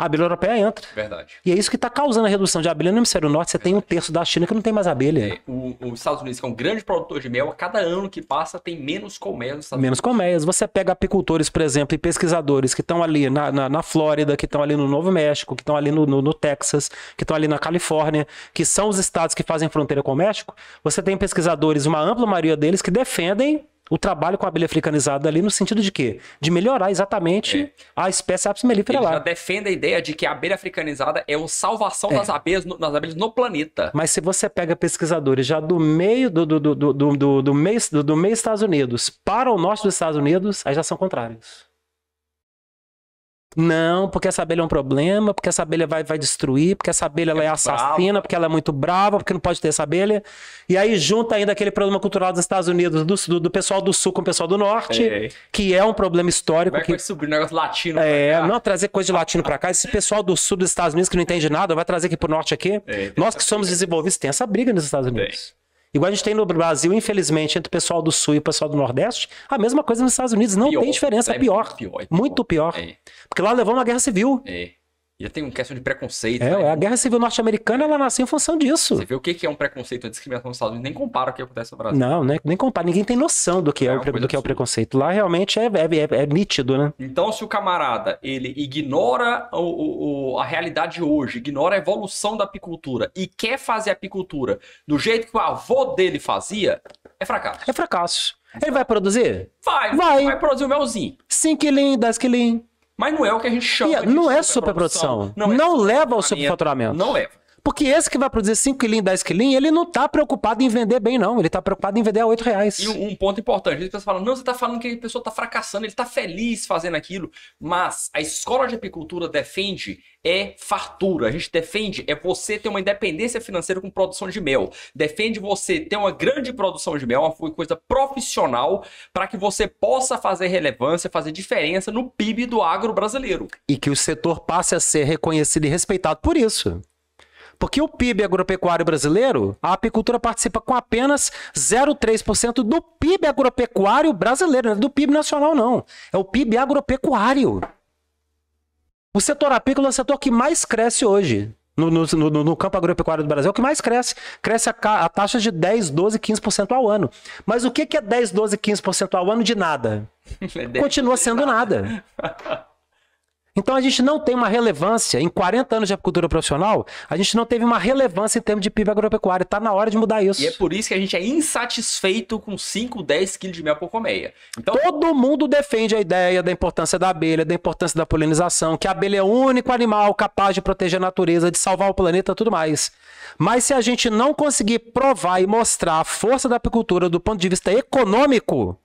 A abelha europeia entra. Verdade. E é isso que está causando a redução de abelha no hemisfério norte. Você tem um terço da China que não tem mais abelha. Os Estados Unidos, que é um grande produtor de mel, a cada ano que passa tem menos colmeias nos Estados Unidos. Menos colmeias. Você pega apicultores, por exemplo, e pesquisadores que estão ali na Flórida, que estão ali no Novo México, que estão ali no Texas, que estão ali na Califórnia, que são os estados que fazem fronteira com o México. Você tem pesquisadores, uma ampla maioria deles, que defendem o trabalho com a abelha africanizada ali no sentido de quê? De melhorar exatamente a espécie Apis mellifera lá. Já defende a ideia de que a abelha africanizada é a salvação das abelhas no planeta. Mas se você pega pesquisadores já do meio do meio Estados Unidos para o norte dos Estados Unidos, aí já são contrários. Não, porque essa abelha é um problema, porque essa abelha vai destruir, porque essa abelha ela é assassina, brava. Porque ela é muito brava, porque não pode ter essa abelha. E aí junta ainda aquele problema cultural dos Estados Unidos, do pessoal do sul com o pessoal do norte, que é um problema histórico. Como é que vai subir negócio latino pra cá? Não, trazer coisa de latino pra cá. Esse pessoal do sul dos Estados Unidos que não entende nada, vai trazer aqui pro norte aqui. Nós que somos desenvolvidos, tem essa briga nos Estados Unidos. Igual a gente tem no Brasil, infelizmente, entre o pessoal do Sul e o pessoal do Nordeste, a mesma coisa nos Estados Unidos. Não tem diferença, é pior. Muito pior. Porque lá levou uma guerra civil. Já tem uma questão de preconceito. A guerra civil norte-americana, ela nasceu em função disso. Você vê o que é um preconceito, a discriminação nos Estados Unidos, nem compara o que acontece no Brasil. Não, nem compara. Ninguém tem noção do que é o preconceito. Lá realmente é nítido, né? Então, se o camarada, ele ignora a realidade hoje, ignora a evolução da apicultura e quer fazer a apicultura do jeito que o avô dele fazia, é fracasso. É fracasso. Ele vai produzir? Vai produzir o melzinho. 5 quilinhos, 10 quilinhos. Mas não é o que a gente chama de não é superprodução. Não leva ao superfaturamento. Não leva. Porque esse que vai produzir 5 quilinhos, 10 quilinhos, ele não tá preocupado em vender bem, não. Ele tá preocupado em vender a R$8. E um ponto importante, as pessoas falam, não, você tá falando que a pessoa tá fracassando, ele tá feliz fazendo aquilo. Mas a escola de apicultura defende fartura. A gente defende você ter uma independência financeira com produção de mel. Defende você ter uma grande produção de mel, uma coisa profissional, para que você possa fazer relevância, fazer diferença no PIB do agro brasileiro. E que o setor passe a ser reconhecido e respeitado por isso. Porque o PIB agropecuário brasileiro, a apicultura participa com apenas 0,3% do PIB agropecuário brasileiro, não é do PIB nacional, não. É o PIB agropecuário. O setor apícola é o setor que mais cresce hoje. No campo agropecuário do Brasil, é o que mais cresce. Cresce a taxa de 10, 12, 15% ao ano. Mas o que é 10, 12, 15% ao ano de nada? Continua sendo nada. Então a gente não tem uma relevância, em 40 anos de apicultura profissional, a gente não teve uma relevância em termos de PIB agropecuário. Está na hora de mudar isso. E é por isso que a gente é insatisfeito com 5, 10 quilos de mel por colmeia. Então, todo mundo defende a ideia da importância da abelha, da importância da polinização, que a abelha é o único animal capaz de proteger a natureza, de salvar o planeta e tudo mais. Mas se a gente não conseguir provar e mostrar a força da apicultura do ponto de vista econômico,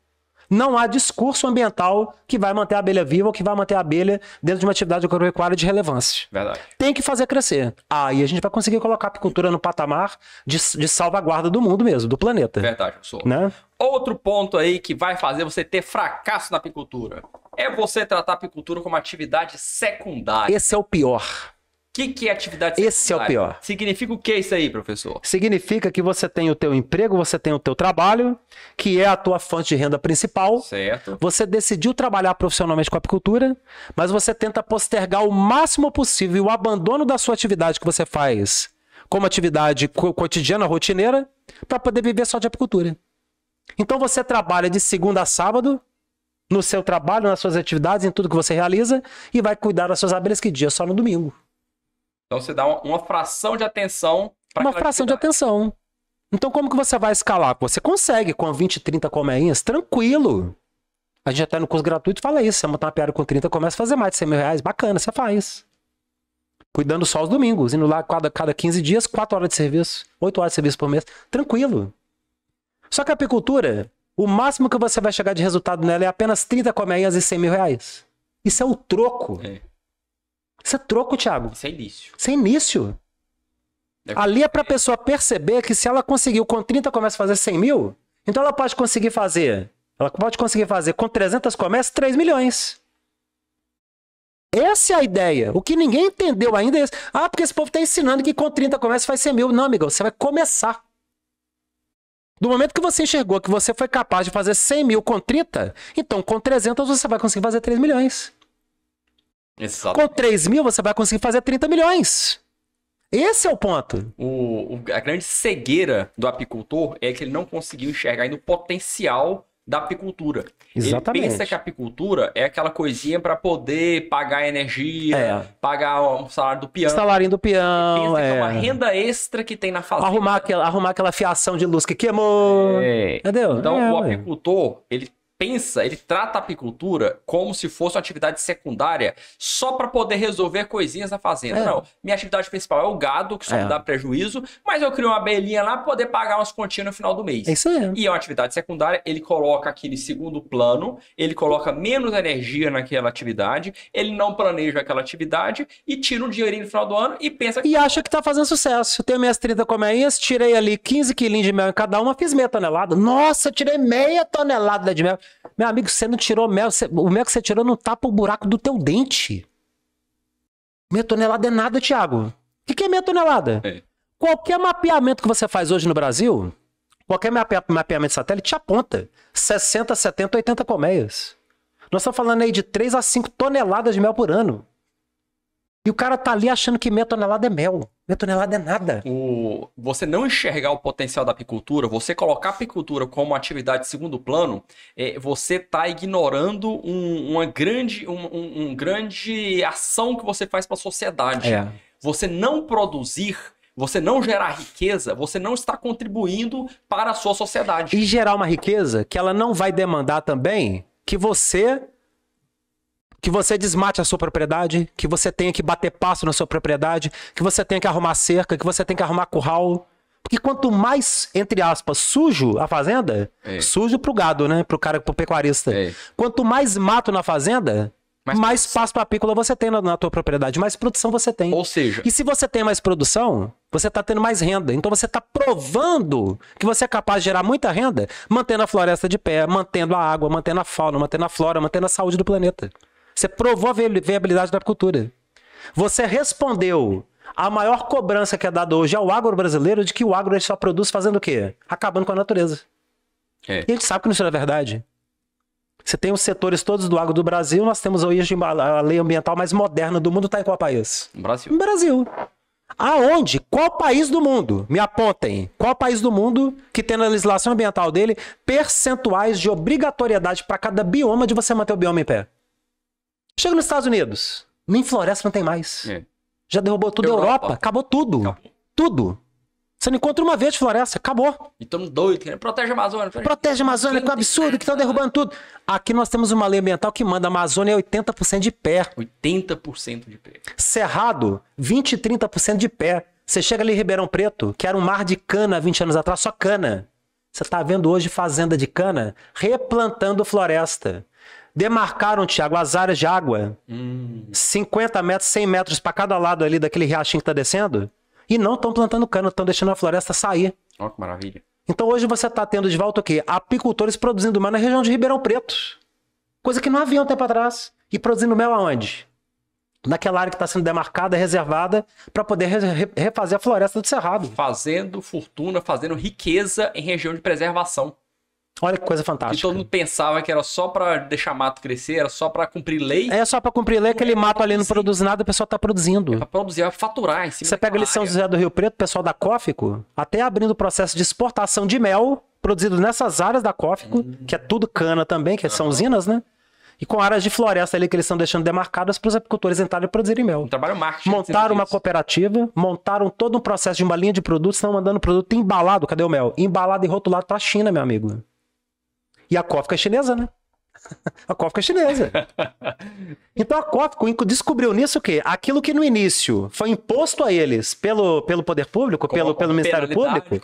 não há discurso ambiental que vai manter a abelha viva ou que vai manter a abelha dentro de uma atividade agropecuária de relevância. Verdade. Tem que fazer crescer. Aí a gente vai conseguir colocar a apicultura no patamar de salvaguarda do mundo mesmo, do planeta. Verdade, professor. Né? Outro ponto aí que vai fazer você ter fracasso na apicultura é você tratar a apicultura como atividade secundária. Esse é o pior. O que é atividade secundária? Esse é o pior. Significa o que isso aí, professor? Significa que você tem o teu emprego, você tem o teu trabalho, que é a tua fonte de renda principal. Certo. Você decidiu trabalhar profissionalmente com a apicultura, mas você tenta postergar o máximo possível o abandono da sua atividade que você faz como atividade cotidiana, rotineira, para poder viver só de apicultura. Então você trabalha de segunda a sábado, no seu trabalho, nas suas atividades, em tudo que você realiza, e vai cuidar das suas abelhas que dia? Só no domingo. Então você dá uma fração de atenção para uma fração de atenção. Então como que você vai escalar? Você consegue com 20, 30 colmeinhas, tranquilo. A gente até no curso gratuito fala isso. Você montar uma apiária com 30, começa a fazer mais de 100 mil reais. Bacana, você faz. Cuidando só os domingos. Indo lá cada 15 dias, 4 horas de serviço. 8 horas de serviço por mês. Tranquilo. Só que a apicultura, o máximo que você vai chegar de resultado nela é apenas 30 colmeias e 100 mil reais. Isso é o troco. Isso é troco, Thiago. Isso é início. Isso é início. Ali é para a pessoa perceber que se ela conseguiu com 30 colmeias fazer 100 mil, então ela pode conseguir fazer com 300 colmeias 3 milhões. Essa é a ideia. O que ninguém entendeu ainda é isso. Ah, porque esse povo está ensinando que com 30 colmeias faz 100 mil. Não, amigo, você vai começar. Do momento que você enxergou que você foi capaz de fazer 100 mil com 30, então com 300 você vai conseguir fazer 3 milhões. Exato. Com 3 mil você vai conseguir fazer 30 milhões. Esse é o ponto. A grande cegueira do apicultor é que ele não conseguiu enxergar ainda o potencial da apicultura. Exatamente. Ele pensa que a apicultura é aquela coisinha para poder pagar a energia, pagar o salário do peão. Salário do peão. Ele pensa que é uma renda extra que tem na fazenda. Arrumar aquela fiação de luz que queimou. Entendeu? Então o apicultor, ele trata a apicultura como se fosse uma atividade secundária só para poder resolver coisinhas na fazenda. Não, minha atividade principal é o gado, que só me dá prejuízo, mas eu crio uma abelhinha lá para poder pagar umas continhas no final do mês. É isso aí. E é uma atividade secundária, ele coloca aqui em segundo plano, ele coloca menos energia naquela atividade, ele não planeja aquela atividade e tira um dinheirinho no final do ano e pensa que... E acha que tá fazendo sucesso. Eu tenho minhas 30 colmeias, tirei ali 15 quilinhos de mel em cada uma, fiz meia tonelada. Nossa, eu tirei meia tonelada de mel. Meu amigo, você não tirou mel, o mel que você tirou não tapa o buraco do teu dente. Meia tonelada é nada, Thiago. O que é meia tonelada? Qualquer mapeamento que você faz hoje no Brasil, qualquer mapeamento de satélite te aponta 60, 70, 80 colmeias. Nós estamos falando aí de 3 a 5 toneladas de mel por ano. E o cara tá ali achando que meia tonelada é mel. Meia tonelada é nada. Você não enxergar o potencial da apicultura, você colocar a apicultura como atividade de segundo plano, você tá ignorando uma grande ação que você faz para a sociedade. Você não produzir, você não gerar riqueza, você não está contribuindo para a sua sociedade. E gerar uma riqueza que ela não vai demandar também que você desmate a sua propriedade, que você tenha que bater passo na sua propriedade, que você tenha que arrumar cerca, que você tenha que arrumar curral. Porque quanto mais, entre aspas, sujo a fazenda, sujo pro gado, né? Pro pecuarista. Quanto mais mato na fazenda, mais pasto apícola você tem na tua propriedade, mais produção você tem. Ou seja... E se você tem mais produção, você tá tendo mais renda. Então você tá provando que você é capaz de gerar muita renda, mantendo a floresta de pé, mantendo a água, mantendo a fauna, mantendo a flora, mantendo a saúde do planeta. Você provou a viabilidade da apicultura. Você respondeu a maior cobrança que é dada hoje ao agro brasileiro de que o agro ele só produz fazendo o quê? Acabando com a natureza. E a gente sabe que isso não é verdade. Você tem os setores todos do agro do Brasil, nós temos hoje a lei ambiental mais moderna do mundo, está em qual país? No Brasil. No Brasil. Aonde? Qual país do mundo? Me apontem. Qual país do mundo que tem na legislação ambiental dele percentuais de obrigatoriedade para cada bioma de você manter o bioma em pé? Chega nos Estados Unidos. Nem floresta não tem mais. É. Já derrubou tudo. Europa, acabou tudo. Acabou. Tudo. Você não encontra uma vez de floresta, acabou. E estamos doidos, protege a Amazônia. Protege a Amazônia, que é um absurdo, que estão derrubando tudo. Aqui nós temos uma lei ambiental que manda a Amazônia 80% de pé. 80% de pé. Cerrado, 20% e 30% de pé. Você chega ali em Ribeirão Preto, que era um mar de cana há 20 anos atrás, só cana. Você está vendo hoje fazenda de cana replantando floresta. Demarcaram, Thiago, as áreas de água. 50 metros, 100 metros para cada lado ali daquele riachinho que está descendo. E não estão plantando cana, estão deixando a floresta sair. Olha que maravilha. Então hoje você está tendo de volta o quê? Apicultores produzindo mel na região de Ribeirão Preto. Coisa que não havia um tempo atrás. E produzindo mel aonde? Naquela área que está sendo demarcada, reservada, para poder refazer a floresta do Cerrado. Fazendo fortuna, fazendo riqueza em região de preservação. Olha que coisa fantástica. E todo mundo pensava que era só para deixar mato crescer, era só para cumprir lei. É só para cumprir lei, aquele mato ali não produz nada, o pessoal tá produzindo. É para produzir, é faturar em cima. Você pega ali São José do Rio Preto, o pessoal da Cófico, até abrindo o processo de exportação de mel, produzido nessas áreas da Cófico, que é tudo cana também, que são usinas, né? E com áreas de floresta ali que eles estão deixando demarcadas para os apicultores entrarem e produzirem mel. Trabalho marketing. Montaram uma cooperativa, montaram todo um processo de uma linha de produtos, estão mandando produto embalado, cadê o mel? Embalado e rotulado para a China, meu amigo. E a Cófico é chinesa, né? A Cófico é chinesa. Então a Cófico descobriu nisso o quê? Aquilo que no início foi imposto a eles pelo poder público, pelo Ministério Público.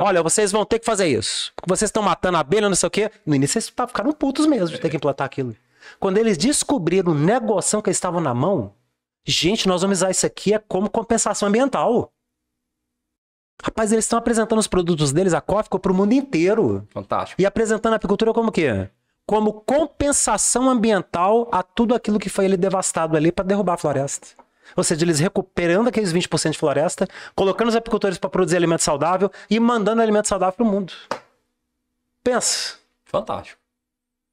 Olha, vocês vão ter que fazer isso. Porque vocês estão matando a abelha, não sei o quê. No início eles ficaram putos mesmo de ter que implantar aquilo. Quando eles descobriram o negócio que eles estavam na mão, gente, nós vamos usar isso aqui como compensação ambiental. Rapaz, eles estão apresentando os produtos deles, a Cófico, para o mundo inteiro. Fantástico. E apresentando a apicultura como o quê? Como compensação ambiental a tudo aquilo que foi ali devastado ali para derrubar a floresta. Ou seja, eles recuperando aqueles 20% de floresta, colocando os apicultores para produzir alimento saudável e mandando alimento saudável para o mundo. Pensa. Fantástico.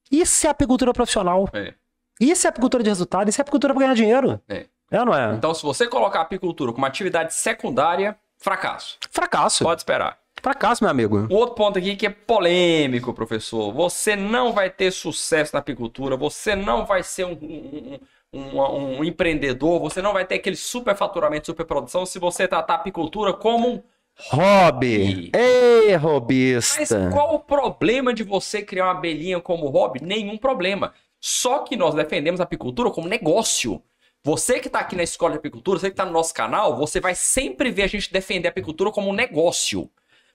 Isso é apicultura profissional. É. Isso é apicultura de resultado. Isso é apicultura para ganhar dinheiro. É. É ou não é? Então, se você colocar a apicultura como atividade secundária, fracasso. Fracasso. Pode esperar. Fracasso, meu amigo. Um outro ponto aqui que é polêmico, professor. Você não vai ter sucesso na apicultura, você não vai ser um empreendedor, você não vai ter aquele superfaturamento, superprodução se você tratar a apicultura como um hobby. Ei, robista. Mas qual o problema de você criar uma abelhinha como hobby? Nenhum problema. Só que nós defendemos a apicultura como negócio. Você que está aqui na Escola de Apicultura, você que está no nosso canal, você vai sempre ver a gente defender a apicultura como um negócio.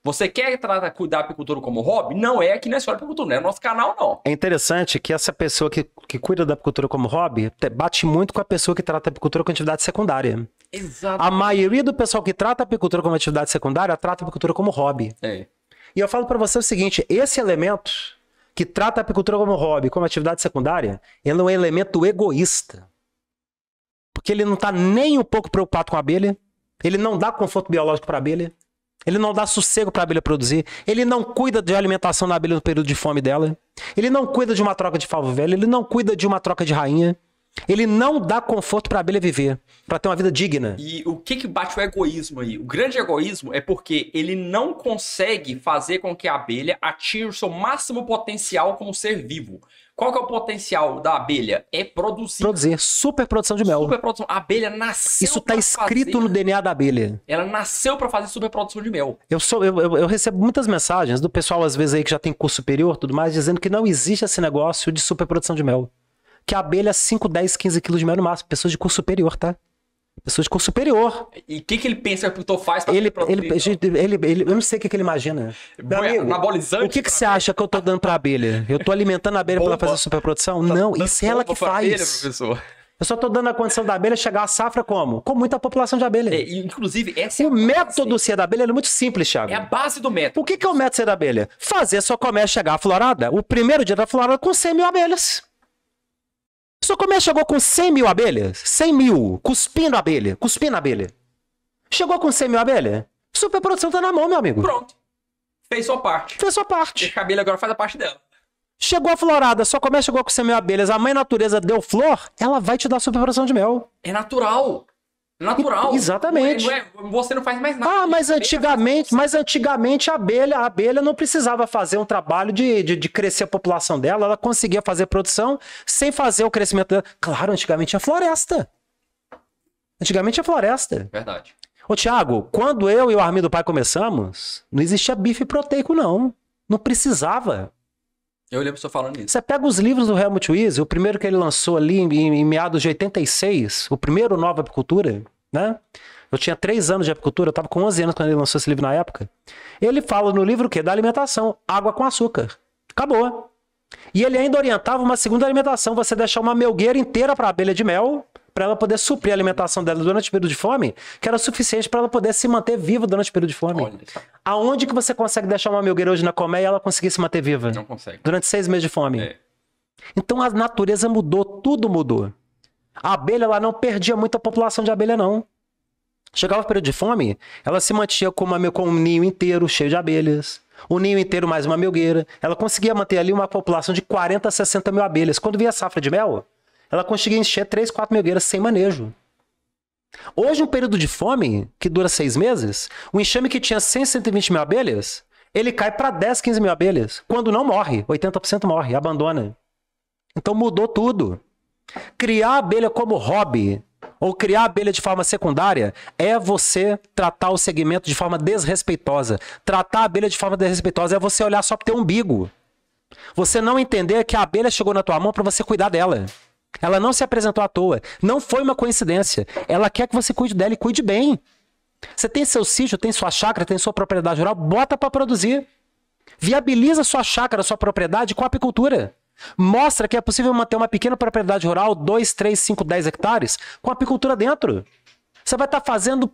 Você quer cuidar da apicultura como hobby? Não é aqui na Escola de Apicultura, não é no nosso canal, não. É interessante que essa pessoa que cuida da apicultura como hobby bate muito com a pessoa que trata a apicultura como atividade secundária. Exato. A maioria do pessoal que trata a apicultura como atividade secundária trata a apicultura como hobby. É. E eu falo para você o seguinte, esse elemento que trata a apicultura como hobby, como atividade secundária, ele é um elemento egoísta. Porque ele não está nem um pouco preocupado com a abelha, ele não dá conforto biológico para a abelha, ele não dá sossego para a abelha produzir, ele não cuida de alimentação da abelha no período de fome dela, ele não cuida de uma troca de favo velho, ele não cuida de uma troca de rainha, ele não dá conforto para a abelha viver, para ter uma vida digna. E o que bate o egoísmo aí? O grande egoísmo é porque ele não consegue fazer com que a abelha atinja o seu máximo potencial como ser vivo. Qual que é o potencial da abelha? É produzir. Produzir. Superprodução de mel. Superprodução. A abelha nasceu. Isso está escrito no DNA da abelha. Ela nasceu para fazer superprodução de mel. Eu recebo muitas mensagens do pessoal, às vezes, aí que já tem curso superior, tudo mais, dizendo que não existe esse negócio de superprodução de mel. Que a abelha é 5, 10, 15 quilos de mel no máximo. Pessoas de curso superior, tá? Pessoas de curso superior. E o que ele pensa que o apicultor faz para eu não sei o que ele imagina. Anabolizante? O que você acha que eu tô dando pra abelha? Eu tô alimentando a abelha pra ela fazer superprodução? Não, isso é ela que faz. Abelha, professor. Eu só tô dando a condição da abelha chegar à safra como? Com muita população de abelha. Inclusive, essa é o método C da abelha é muito simples, Thiago. É a base do método. O que é o método C da abelha? Fazer sua colmeia chegar à florada, o primeiro dia da florada, com 100 mil abelhas. Sua colmeia chegou com 100 mil abelhas, 100 mil, cuspindo abelha. Chegou com 100 mil abelhas, superprodução tá na mão, meu amigo. Pronto. Fez sua parte. Fez sua parte. Deixa a abelha agora faz a parte dela. Chegou a florada, sua colmeia chegou com 100 mil abelhas, a mãe natureza deu flor, ela vai te dar superprodução de mel. É natural. Natural. Exatamente. Você não faz mais nada. Mas antigamente a abelha não precisava fazer um trabalho de crescer a população dela, ela conseguia fazer produção sem fazer o crescimento dela. Claro, antigamente tinha floresta. Antigamente é floresta. Verdade. Ô, Thiago, quando eu e o Armin do Pai começamos, não existia bife proteico, não. Não precisava. Eu lembro o senhor falando isso. Você pega os livros do Helmut Wiese, o primeiro que ele lançou ali em meados de 86, o primeiro Nova Apicultura, né? Eu tinha 3 anos de apicultura, eu estava com 11 anos quando ele lançou esse livro na época. Ele fala no livro o quê? Da alimentação, água com açúcar. Acabou. E ele ainda orientava uma segunda alimentação, você deixar uma melgueira inteira para a abelha de mel, para ela poder suprir a alimentação dela durante o período de fome, que era suficiente para ela poder se manter viva durante o período de fome. Olha. Aonde que você consegue deixar uma melgueira hoje na colmeia e ela conseguir se manter viva? Não consegue. Durante 6 meses de fome. É. Então a natureza mudou, tudo mudou. A abelha, ela não perdia muita população de abelha, não. Chegava o período de fome, ela se mantinha com um ninho inteiro cheio de abelhas. O ninho inteiro mais uma melgueira. Ela conseguia manter ali uma população de 40 a 60 mil abelhas. Quando via a safra de mel, ela conseguia encher 3, 4 melgueiras sem manejo. Hoje, um período de fome, que dura 6 meses, o enxame que tinha 100, 120 mil abelhas, ele cai para 10, 15 mil abelhas. Quando não morre, 80% morre, abandona. Então mudou tudo. Criar a abelha como hobby, ou criar a abelha de forma secundária, é você tratar o segmento de forma desrespeitosa. Tratar a abelha de forma desrespeitosa é você olhar só pro teu umbigo. Você não entender que a abelha chegou na tua mão para você cuidar dela. Ela não se apresentou à toa. Não foi uma coincidência. Ela quer que você cuide dela e cuide bem. Você tem seu sítio, tem sua chácara, tem sua propriedade rural, bota para produzir. Viabiliza sua chácara, sua propriedade com a apicultura. Mostra que é possível manter uma pequena propriedade rural, 2, 3, 5, 10 hectares, com apicultura dentro. Você vai estar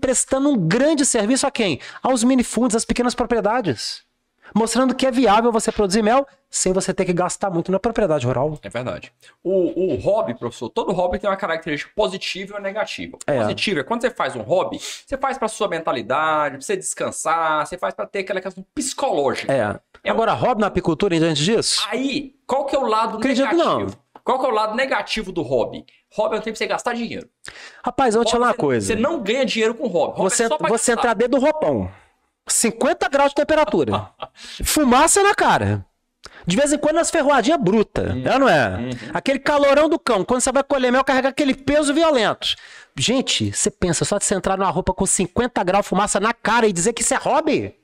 prestando um grande serviço a quem? Aos minifundos, às pequenas propriedades. Mostrando que é viável você produzir mel sem você ter que gastar muito na propriedade rural. É verdade. O hobby, professor, todo hobby tem uma característica positiva e negativa. Positiva é quando você faz um hobby, você faz para sua mentalidade, para você descansar, você faz para ter aquela questão psicológica. Agora, hobby na apicultura, em diante disso? Aí, qual que é o lado negativo? Não. Qual que é o lado negativo do hobby? Hobby é um tempo pra você gastar dinheiro. Rapaz, eu vou te falar uma coisa. Você não ganha dinheiro com hobby. Você entrar dentro do roupão. 50 graus de temperatura. Fumaça na cara. De vez em quando as ferroadinhas brutas. Não é? Aquele calorão do cão. Quando você vai colher mel, carregar aquele peso violento. Gente, você pensa só de você entrar numa roupa com 50 graus, fumaça na cara e dizer que isso é hobby?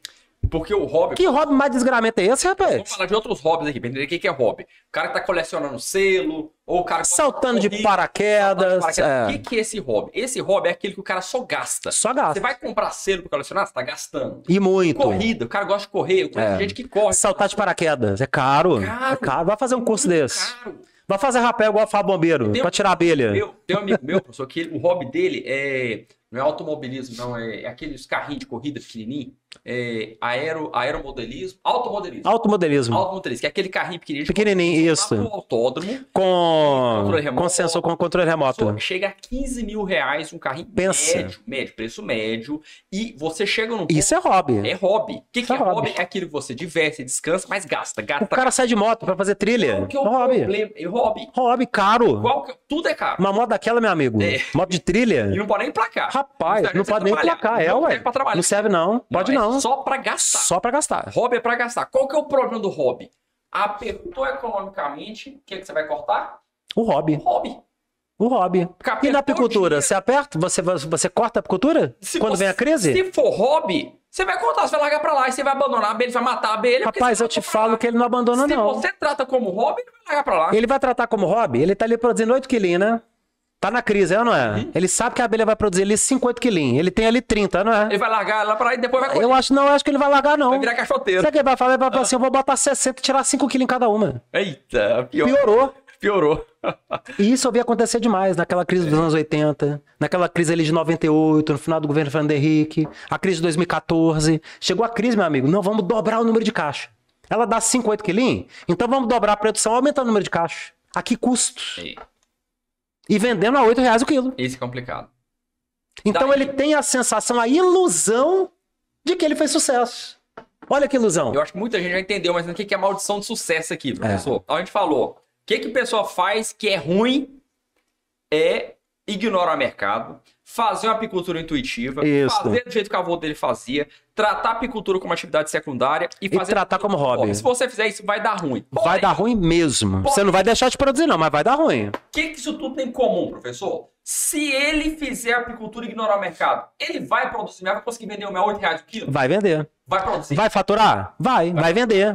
Porque o hobby... Que hobby mais desgramento é esse, rapaz? Vamos falar de outros hobbies aqui, pra entender o que é hobby. O cara que tá colecionando selo, ou o cara... Saltando de paraquedas. O que é esse hobby? Esse hobby é aquele que o cara só gasta. Só gasta. Você vai comprar selo pra colecionar, você tá gastando. E muito. Corrida, o cara gosta de correr, eu conheço gente que corre. Saltar de paraquedas, é caro. É caro. Vai fazer um curso desse. Caro. Vai fazer rapel igual a Fábio Bombeiro, pra tirar a abelha. Tem um amigo meu, professor, que o hobby dele não é automobilismo, não, é aqueles carrinhos de corrida pequenininho, aeromodelismo, automodelismo, que é aquele carrinho pequenininho, isso. No autódromo, com sensor, com controle remoto. Chega a 15 mil reais um carrinho preço médio, e você chega num ponto, isso é hobby. É hobby. O que é hobby? É aquilo que você diverte, descansa, mas gasta. O cara sai de moto pra fazer trilha. Qual que é o problema? Hobby, caro. Tudo é caro. Uma moto daquela, meu amigo. Moto de trilha. E não pode nem emplacar. Rapaz, não pode nem emplacar, ué. Não serve não, pode não. Só pra gastar. Só pra gastar. Hobby é pra gastar. Qual que é o problema do hobby? Apertou economicamente, o que você vai cortar? O hobby. O hobby. E na apicultura, você aperta? Você corta a apicultura? Quando vem a crise? Se for hobby, você vai cortar, você vai largar pra lá e você vai abandonar a abelha, você vai matar a abelha. Rapaz, eu te falo que ele não abandona não. Se você trata como hobby, ele vai largar pra lá. Ele vai tratar como hobby? Ele tá ali produzindo 8 quilinhos, né? Tá na crise, não é? Ele sabe que a abelha vai produzir ali 58 quilinhos. Ele tem ali 30, não é? Ele vai largar lá pra lá e depois vai correr. Eu acho que ele vai largar, não. Vai virar caixoteiro. Sabe o que ele vai falar? Ele vai falar assim, eu vou botar 60 e tirar 5 quilos em cada uma. Eita, Piorou. E isso eu vi acontecer demais naquela crise dos anos 80, naquela crise ali de 98, no final do governo Fernando Henrique, a crise de 2014. Chegou a crise, meu amigo, não, vamos dobrar o número de caixa. Ela dá 5, 8 quilinhos, então vamos dobrar a produção, aumentando o número de caixa. A que custo? E vendendo a R$8 o quilo. Isso é complicado. Então ele tem a sensação, a ilusão de que ele fez sucesso. Olha que ilusão. Eu acho que muita gente já entendeu, mas o que é a maldição de sucesso aqui, professor? A gente falou, o que a pessoa faz que é ruim é ignorar o mercado, fazer uma apicultura intuitiva, fazer do jeito que o avô dele fazia, tratar a apicultura como atividade secundária e tratar como hobby. Se você fizer isso, vai dar ruim. Porém, vai dar ruim mesmo. Você não vai deixar de produzir, não, mas vai dar ruim. O que isso tudo tem em comum, professor? Se ele fizer a apicultura e ignorar o mercado, ele vai produzir mel, vai conseguir vender o mel R$8 o quilo? Vai vender. Vai produzir? Vai faturar? Vai vender.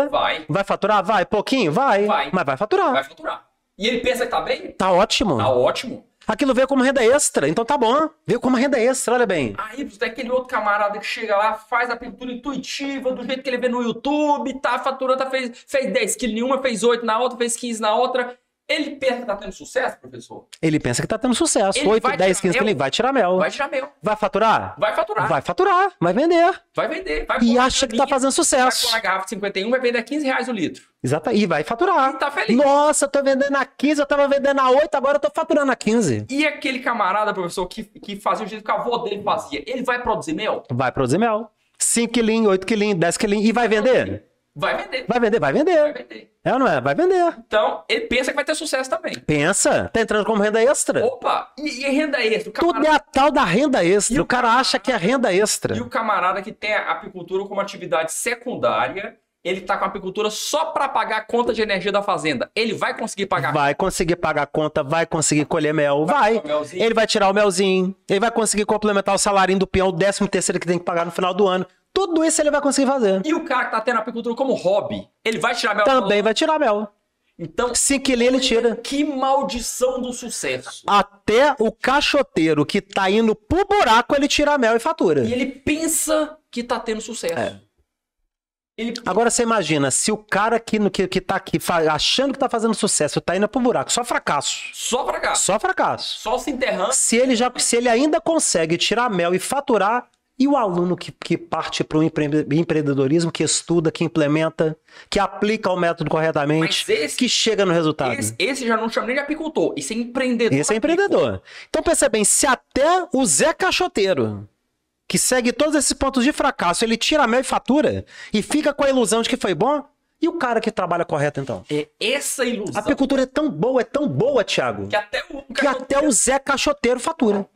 Vai. Vai faturar? Vai. Pouquinho? Vai. Mas vai faturar. Vai faturar. E ele pensa que tá bem? Tá ótimo. Tá ótimo. Aquilo veio como renda extra, então tá bom. Veio como renda extra, olha bem. Aí tem aquele outro camarada que chega lá, faz a apicultura intuitiva, do jeito que ele vê no YouTube, tá faturando, fez 10 quilos em uma, fez 8 na outra, fez 15 na outra. Ele pensa que tá tendo sucesso, professor? Ele pensa que tá tendo sucesso. 8, 10, 15 quilos, ele vai tirar mel. Vai tirar mel. Vai faturar? Vai faturar. Vai faturar, vai vender. Vai vender. E acha que tá fazendo sucesso. Vai pôr na garrafa de 51, vai vender a R$15 o litro. Exato, e vai faturar. E tá feliz. Nossa, eu tô vendendo a 15, eu tava vendendo a 8, agora eu tô faturando a 15. E aquele camarada, professor, que fazia o jeito que a avó dele fazia, ele vai produzir mel? Vai produzir mel. 5 quilinhos, 8 quilinhos, 10 quilinhos. E vai vender? Vai vender. Vai vender. Vai vender. É ou não é? Vai vender. Então, ele pensa que vai ter sucesso também. Pensa. Tá entrando como renda extra. Opa, e renda extra? Tudo é a tal da renda extra. O cara acha que é renda extra. E o camarada que tem a apicultura como atividade secundária, ele tá com a apicultura só para pagar a conta de energia da fazenda. Ele vai conseguir pagar? Vai conseguir pagar a conta, vai conseguir colher mel, vai. Ele vai tirar o melzinho, ele vai conseguir complementar o salário do peão, o 13º que tem que pagar no final do ano. Tudo isso ele vai conseguir fazer. E o cara que tá tendo a apicultura como hobby, ele vai tirar mel? Também vai tirar mel. Então, 5 quilinhos ele tira. Que maldição do sucesso. Até o caixoteiro que tá indo pro buraco, ele tira mel e fatura. E ele pensa que tá tendo sucesso. Agora você imagina, se o cara que tá aqui achando que tá fazendo sucesso, tá indo pro buraco, só fracasso. Só fracasso. Só fracasso. Só se enterrando. Se ele ainda consegue tirar mel e faturar, e o aluno que parte para o empreendedorismo, que estuda, que implementa, que aplica o método corretamente, que chega no resultado. Esse já não chama nem de apicultor, esse é empreendedor. Esse é empreendedor. Então pensa bem, se até o Zé Caixoteiro, que segue todos esses pontos de fracasso, ele tira mel e fatura, e fica com a ilusão de que foi bom, e o cara que trabalha correto, então? É essa ilusão. A apicultura é tão boa, Thiago, que até o Zé Caixoteiro fatura.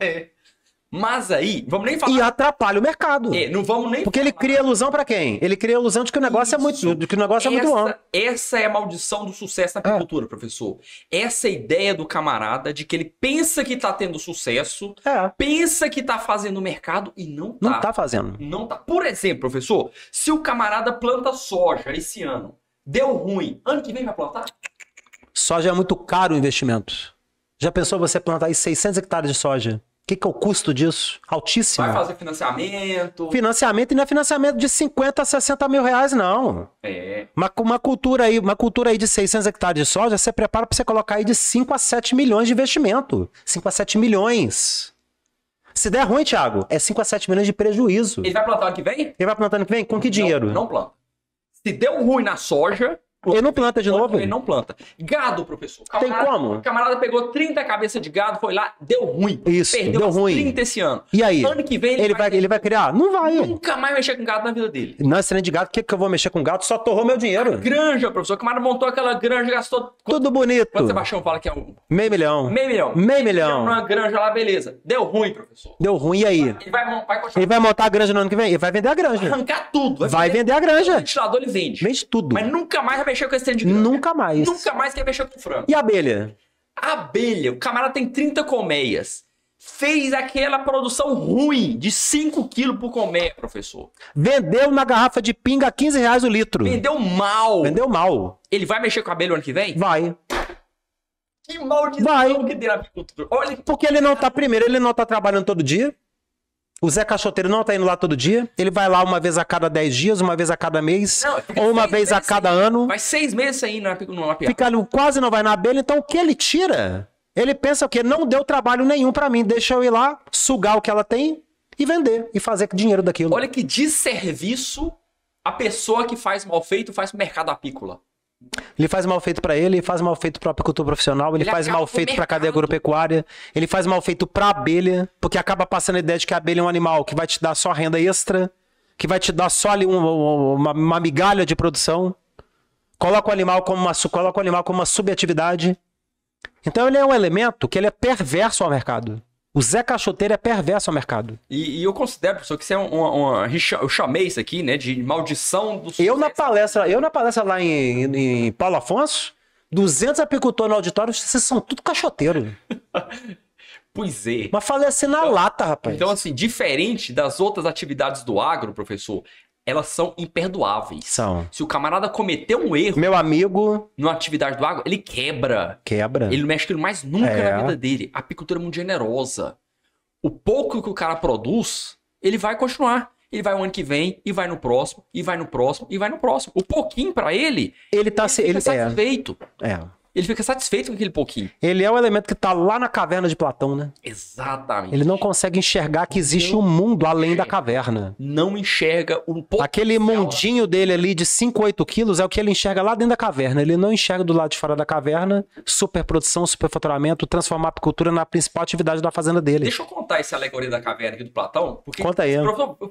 Mas aí, vamos nem falar... E atrapalha o mercado. Não vamos nem Porque ele cria ilusão pra quem? Ele cria ilusão de que o negócio é muito bom. Essa é a maldição do sucesso na apicultura, professor. Essa é a ideia do camarada de que ele pensa que tá tendo sucesso, pensa que tá fazendo mercado e não tá. Não tá fazendo. Não tá. Por exemplo, professor, se o camarada planta soja esse ano, deu ruim, ano que vem vai plantar? Soja é muito caro o investimento. Já pensou você plantar aí 600 hectares de soja? O que é o custo disso? Altíssimo. Vai fazer financiamento. Financiamento e não é financiamento de 50 a 60 mil reais, não. Uma cultura aí de 600 hectares de soja, você prepara para você colocar aí de 5 a 7 milhões de investimento. 5 a 7 milhões. Se der ruim, Thiago, é 5 a 7 milhões de prejuízo. Ele vai plantar ano que vem? Ele vai plantar ano que vem? Com que dinheiro? Não planta. Se deu ruim na soja... Ele não planta de novo? Ele não planta. Gado, professor. Tem como? O camarada pegou 30 cabeças de gado, foi lá, deu ruim. Isso, perdeu deu ruim. 30 esse ano. E aí? Ano que vem ele vai criar? Não vai. Nunca mais mexer com gado na vida dele. Não, esse trem de gado, o que eu vou mexer com gado? Só torrou meu dinheiro. A granja, professor. O camarada montou aquela granja, gastou... Tudo bonito. Quando o Sebastião fala que é um... Meio milhão. Meio milhão. Uma granja lá, beleza. Deu ruim, professor. Deu ruim, e aí? Ele vai montar a granja no ano que vem? Ele vai vender a granja. Vai arrancar tudo. Vai vender a granja. O ventilador ele vende. Vende tudo. Mas nunca mais vai mexer com esse trem de granja. Nunca mais. Nunca mais quer mexer com frango. E a abelha? A abelha, o camarada tem 30 colmeias. Fez aquela produção ruim de 5 quilos por colmeia, professor. Vendeu na garrafa de pinga R$15 o litro. Vendeu mal. Vendeu mal. Ele vai mexer com a abelha o ano que vem? Vai. Que maldição que tem na apicultura. Olha. Porque ele não tá, primeiro, ele não tá trabalhando todo dia. O Zé Caixoteiro não tá indo lá todo dia. Ele vai lá uma vez a cada 10 dias, uma vez a cada mês, ou uma vez a cada ano. Vai 6 meses aí na piada. Fica ali, quase não vai na abelha. Então o que ele tira? Ele pensa o quê? Não deu trabalho nenhum pra mim. Deixa eu ir lá, sugar o que ela tem e vender. E fazer dinheiro daquilo. Olha que desserviço a pessoa que faz mal feito faz pro mercado apícola. Ele faz mal feito pra ele faz mal feito pro apicultor profissional, ele faz mal feito pra cadeia agropecuária, ele faz mal feito pra abelha, porque acaba passando a ideia de que a abelha é um animal que vai te dar só renda extra, que vai te dar só ali uma migalha de produção. Coloca o animal como uma subatividade. Então ele é um elemento que ele é perverso ao mercado. O Zé Caixoteiro é perverso ao mercado. E eu considero, professor, que isso é eu chamei isso aqui, né, de maldição do sucesso. Eu na palestra lá em Paulo Afonso, 200 apicultores no auditório, vocês são tudo caixoteiro. Pois é. Mas falei assim na lata, rapaz. Então, assim, diferente das outras atividades do agro, professor, elas são imperdoáveis. São. Se o camarada cometeu um erro... Meu amigo... numa atividade do agro, ele quebra. Quebra. Ele não mexe aquilo mais nunca na vida dele. A apicultura é muito generosa. O pouco que o cara produz, ele vai continuar. Ele vai o ano que vem, e vai no próximo, e vai no próximo, e vai no próximo. O pouquinho pra ele, ele fica satisfeito. Ele fica satisfeito com aquele pouquinho. Ele é o elemento que tá lá na caverna de Platão, né? Exatamente. Ele não consegue enxergar que existe um mundo além da caverna. Não enxerga um pouco. Aquele mundinho dele ali de 5, 8 quilos é o que ele enxerga lá dentro da caverna. Ele não enxerga do lado de fora da caverna superprodução, superfaturamento, transformar a apicultura na principal atividade da fazenda dele. Deixa eu contar essa alegoria da caverna aqui do Platão. Porque conta aí.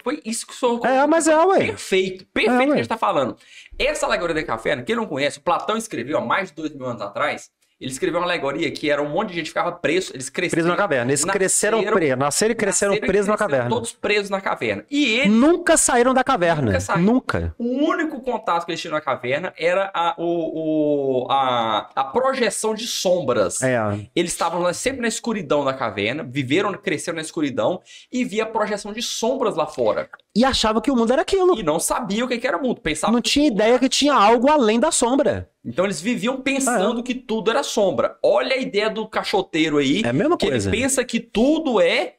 Foi isso que o senhor... mas ué. Perfeito o que a gente tá falando. Essa alegoria da caverna, quem não conhece, o Platão escreveu há mais de 2.000 anos atrás. Ele escreveu uma alegoria que era um monte de gente que ficava preso. Eles cresceram presos na caverna. Eles cresceram presos. Nasceram e cresceram presos na caverna. Todos presos na caverna. E eles nunca saíram da caverna. Nunca. O único contato que eles tinham na caverna era a projeção de sombras. Eles estavam sempre na escuridão da caverna, cresceram na escuridão e via a projeção de sombras lá fora. E achavam que o mundo era aquilo. E não sabiam o que era o mundo. Pensavam não tinha ideia que tinha algo além da sombra. Então eles viviam pensando que tudo era sombra. Olha a ideia do caixoteiro aí. É a mesma coisa. Ele pensa que tudo é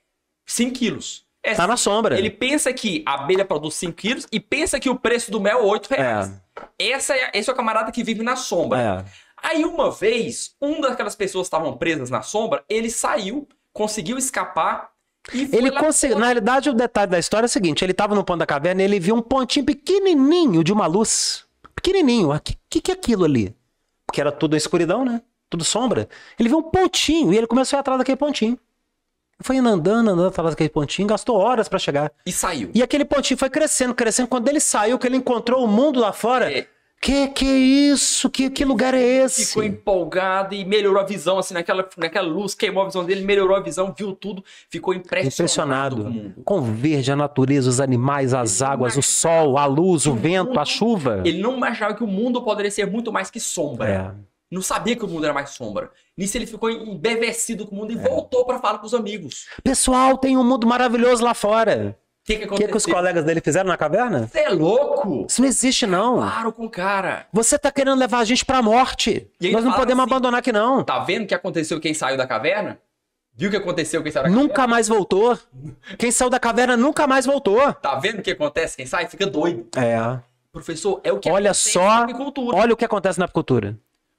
5 quilos. Tá na sombra. Ele pensa que a abelha produz 5 quilos e pensa que o preço do mel é 8 reais. Esse é o camarada que vive na sombra. Aí uma vez, daquelas pessoas que estavam presas na sombra, ele saiu, conseguiu escapar. Ele conseguiu. Na realidade, o detalhe da história é o seguinte: ele estava no ponto da caverna e ele viu um pontinho pequenininho de uma luz. Pequenininho. O que é aquilo ali? Porque era tudo escuridão, né? Tudo sombra. Ele viu um pontinho e ele começou a ir atrás daquele pontinho. Foi andando atrás daquele pontinho, gastou horas pra chegar. E saiu. E aquele pontinho foi crescendo. Quando ele saiu, que ele encontrou o mundo lá fora... Que isso? Que lugar é esse? Ficou empolgado e melhorou a visão, assim, naquela luz, queimou a visão dele, melhorou a visão, viu tudo, ficou impressionado. Com o verde, a natureza, os animais, as águas, o sol, a luz, o vento, a chuva. Ele não imaginava que o mundo poderia ser muito mais que sombra. Não sabia que o mundo era mais sombra. Nisso ele ficou embevecido com o mundo e voltou para falar com os amigos. Pessoal, tem um mundo maravilhoso lá fora. O que os colegas dele fizeram na caverna? Você é louco? Isso não existe, não. Claro com o cara. Você tá querendo levar a gente pra morte. Nós não podemos abandonar aqui, não. Tá vendo o que aconteceu quem saiu da caverna? Viu o que aconteceu quem saiu da caverna? Nunca mais voltou. Quem saiu da caverna nunca mais voltou. Tá vendo o que acontece? Quem sai fica doido. Professor, é o que acontece na apicultura. Olha o que acontece na apicultura.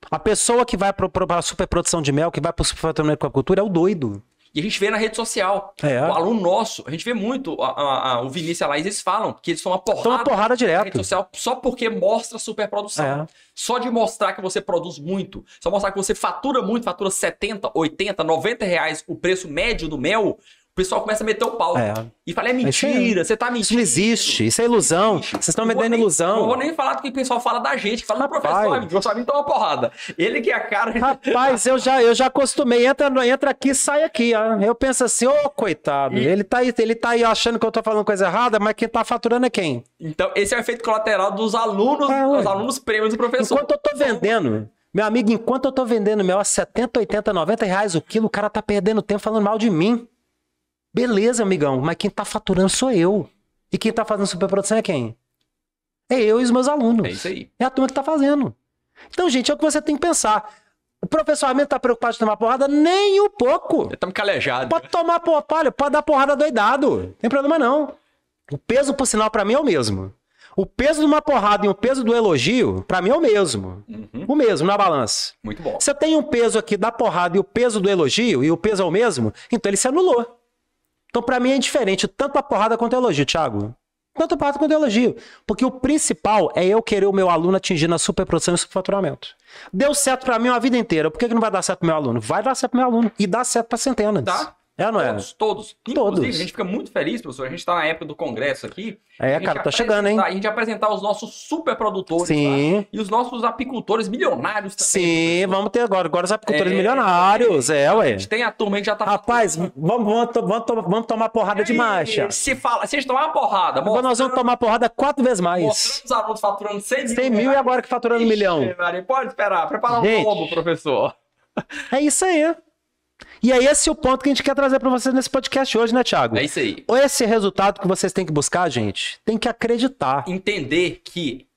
A pessoa que vai pra superprodução de mel, que vai pro superfaturamento com a apicultura, é o doido. E a gente vê na rede social. O aluno nosso, a gente vê muito, o Vinícius e a Laís, eles falam que eles são uma porrada direto na rede social só porque mostra superprodução. Só de mostrar que você produz muito, só mostrar que você fatura muito, fatura 70, 80, 90 reais o preço médio do mel, o pessoal começa a meter o pau. E fala, é mentira, você tá mentindo. Isso não existe, isso é ilusão. Vocês estão vendendo ilusão. Não vou nem falar do que o pessoal fala da gente, que fala do professor, amigo, o Fabinho toma uma porrada. Ele que é a cara... Rapaz, eu já acostumei, entra aqui, sai aqui. Eu penso assim, coitado, ele tá aí achando que eu tô falando coisa errada, mas quem tá faturando é quem? Então, esse é o efeito colateral dos alunos, os alunos prêmios do professor. Enquanto eu tô vendendo... Meu amigo, enquanto eu tô vendendo mel a 70, 80, 90 reais o quilo, o cara tá perdendo tempo falando mal de mim. Beleza, amigão, mas quem tá faturando sou eu. E quem tá fazendo superprodução é quem? É eu e os meus alunos. É isso aí. É a turma que tá fazendo. Então, gente, é o que você tem que pensar. O professor tá preocupado de tomar porrada? Nem um pouco. Estamos calejados. Pode tomar porrada, pode dar porrada doidado. Não tem problema não. O peso, por sinal, pra mim é o mesmo. O peso de uma porrada e o peso do elogio, pra mim é o mesmo. O mesmo, na balança. Muito bom. Você tem um peso aqui da porrada e o peso do elogio, e o peso é o mesmo, então ele se anulou. Então, pra mim, é indiferente tanto a porrada quanto o elogio, Thiago. Tanto a porrada quanto o elogio. Porque o principal é eu querer o meu aluno atingir na superprodução e superfaturamento. Deu certo pra mim uma vida inteira. Por que não vai dar certo pro meu aluno? Vai dar certo pro meu aluno. E dá certo pra centenas. Tá. É, não é? Todos. Inclusive, a gente fica muito feliz, professor. A gente está na época do congresso aqui. Cara, tá chegando, hein? A gente vai apresentar os nossos super produtores. Sim. Lá, e os nossos apicultores milionários também. Sim, vamos ter agora os apicultores milionários. Ué. A gente tem a turma que já tá... Rapaz, vamos tomar porrada de marcha. Se a gente tomar uma porrada... Nós vamos tomar porrada 4 vezes mais. Mostrando os alunos faturando 100 mil e agora que faturando 1 milhão. Pode esperar. Preparar um combo, professor. É isso aí. E é esse o ponto que a gente quer trazer para vocês nesse podcast hoje, né, Thiago? É isso aí. Esse resultado que vocês têm que buscar, gente, tem que acreditar. Entender que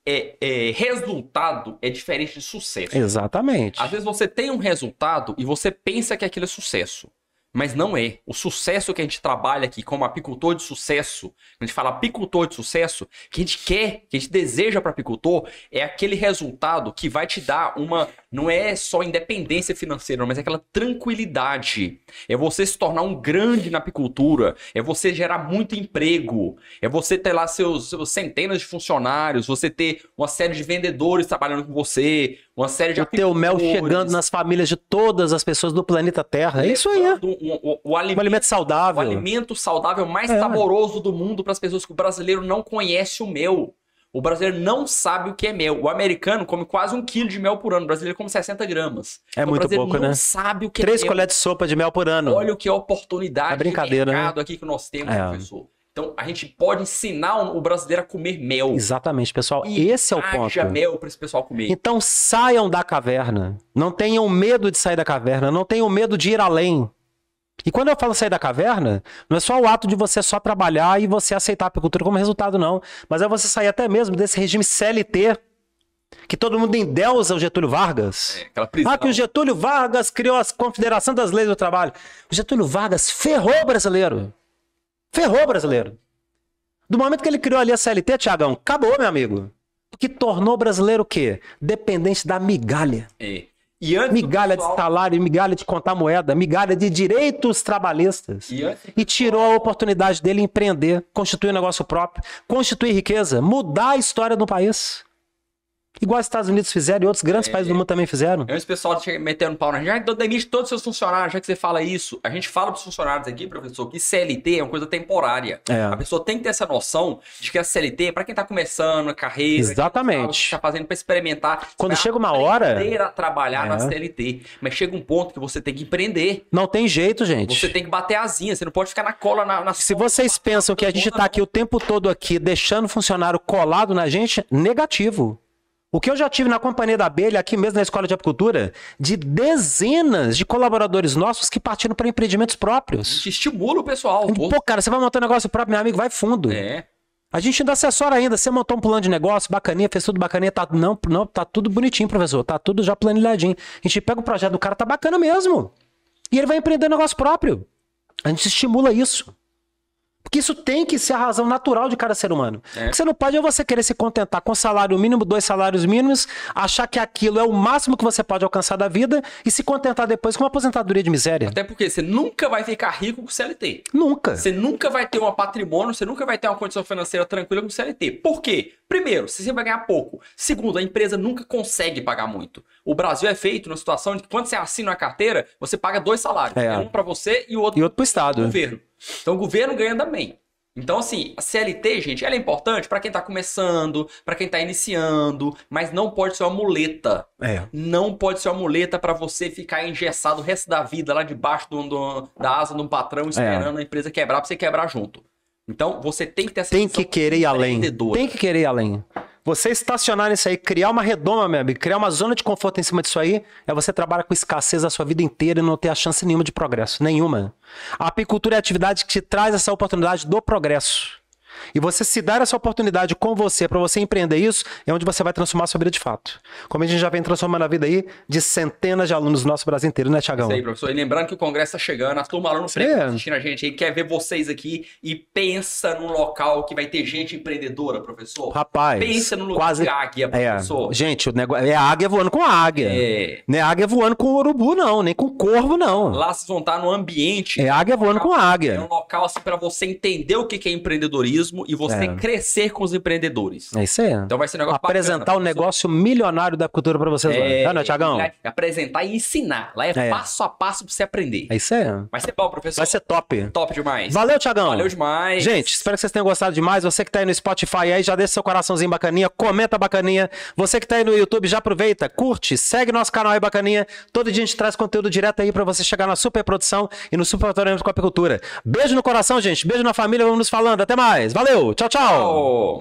resultado é diferente de sucesso. Exatamente. Às vezes você tem um resultado e você pensa que aquilo é sucesso. Mas não é. O sucesso que a gente trabalha aqui como apicultor de sucesso, quando a gente fala apicultor de sucesso, que a gente quer, que a gente deseja para apicultor, é aquele resultado que vai te dar não é só independência financeira, mas é aquela tranquilidade. É você se tornar um grande na apicultura, é você gerar muito emprego, é você ter lá seus centenas de funcionários, você ter uma série de vendedores trabalhando com você, uma série de apicultores. O teu mel chegando nas famílias de todas as pessoas do planeta Terra. É isso aí. O alimento saudável. O alimento saudável mais saboroso do mundo para as pessoas, que o brasileiro não conhece o mel. O brasileiro não sabe o que é mel. O americano come quase 1 quilo de mel por ano. O brasileiro come 60 gramas. É muito pouco, né? O brasileiro não sabe o que é 3 colheres de sopa de mel por ano. Olha o que é oportunidade de mercado, aqui que nós temos, professor. Então, a gente pode ensinar o brasileiro a comer mel. Exatamente, pessoal. Esse é o ponto. Haja mel para esse pessoal comer. Então, saiam da caverna. Não tenham medo de sair da caverna. Não tenham medo de ir além. E quando eu falo sair da caverna, não é só o ato de você só trabalhar e você aceitar a apicultura como resultado, não. Mas é você sair até mesmo desse regime CLT, que todo mundo endeusa o Getúlio Vargas. Que o Getúlio Vargas criou a Confederação das Leis do Trabalho. O Getúlio Vargas ferrou o brasileiro. Ferrou o brasileiro. Do momento que ele criou ali a CLT, Tiagão, acabou, meu amigo. Que tornou o brasileiro o quê? Dependente da migalha. Migalha de salário, migalha de contar moeda, migalha de direitos trabalhistas. E tirou a oportunidade dele empreender, constituir um negócio próprio, constituir riqueza, mudar a história do país. Igual os Estados Unidos fizeram e outros grandes países do mundo também fizeram. Antes o pessoal metendo pau na gente, então demite todos os seus funcionários, já que você fala isso. A gente fala para os funcionários aqui, professor, que CLT é uma coisa temporária. A pessoa tem que ter essa noção de que a CLT é para quem está começando a carreira. Exatamente. Está fazendo para experimentar. Quando chega uma hora... a trabalhar na CLT. Mas chega um ponto que você tem que empreender. Não tem jeito, gente. Você tem que bater asinha, você não pode ficar na cola na Se vocês pensam que a gente está aqui o tempo todo aqui, deixando o funcionário colado na gente, negativo. O que eu já tive na Companhia da Abelha, aqui mesmo na Escola de Apicultura, de dezenas de colaboradores nossos que partiram para empreendimentos próprios. A gente estimula o pessoal. Pô, cara, você vai montar um negócio próprio, meu amigo, vai fundo. A gente ainda assessora ainda, você montou um plano de negócio, bacaninha, fez tudo bacaninha, tá tudo bonitinho, professor, tá tudo já planilhadinho. A gente pega o projeto do cara, tá bacana mesmo. E ele vai empreender um negócio próprio. A gente estimula isso. Porque isso tem que ser a razão natural de cada ser humano. Porque você não pode você querer se contentar com salário mínimo, 2 salários mínimos, achar que aquilo é o máximo que você pode alcançar da vida e se contentar depois com uma aposentadoria de miséria. Até porque você nunca vai ficar rico com CLT. Nunca. Você nunca vai ter um patrimônio, você nunca vai ter uma condição financeira tranquila com CLT. Por quê? Primeiro, você sempre vai ganhar pouco. Segundo, a empresa nunca consegue pagar muito. O Brasil é feito numa situação de que quando você assina uma carteira, você paga 2 salários. Um para você e o outro pro Estado. Governo. Então o governo ganha também. Então assim, a CLT, gente, ela é importante para quem tá começando, para quem tá iniciando, mas não pode ser uma muleta. Não pode ser uma muleta para você ficar engessado o resto da vida lá debaixo da asa de um patrão esperando a empresa quebrar para você quebrar junto. Então você tem que ter essa Tem que querer ir além. Tem que querer ir além. Você estacionar nisso aí, criar uma redoma, meu amigo, criar uma zona de conforto em cima disso aí, é você trabalhar com escassez a sua vida inteira e não ter a chance nenhuma de progresso. Nenhuma. A apicultura é a atividade que te traz essa oportunidade do progresso. E você se dar essa oportunidade com você, para você empreender isso, é onde você vai transformar a sua vida de fato. Como a gente já vem transformando a vida aí de centenas de alunos do nosso Brasil inteiro, né, Thiagão? Isso aí, professor. E lembrando que o congresso tá chegando, a turma lá no frente assistindo a gente aí, quer ver vocês aqui e pensa num local que vai ter gente empreendedora, professor. Rapaz, pensa no lugar de águia, professor. Gente, o negócio é águia voando com águia. Não é águia voando com urubu, não, nem com corvo, não. Lá vocês vão estar no ambiente. É águia voando com águia. É um local assim para você entender o que é empreendedorismo. empreendedorismo e você crescer com os empreendedores. É isso aí. Então vai ser um negócio apresentar bacana, o negócio milionário da apicultura para vocês. Não é, Thiagão? Apresentar e ensinar. Lá é passo a passo para você aprender. É isso aí. Vai ser bom, professor. Vai ser top. Top demais. Valeu, Thiagão. Valeu demais. Gente, espero que vocês tenham gostado demais. Você que tá aí no Spotify aí, já deixa seu coraçãozinho bacaninha, comenta bacaninha. Você que tá aí no YouTube, já aproveita, curte, segue nosso canal aí bacaninha. Todo dia a gente traz conteúdo direto aí para você chegar na super produção e no super faturamento com a apicultura. Beijo no coração, gente. Beijo na família. Vamos nos falando. Até mais. Valeu. Tchau, tchau.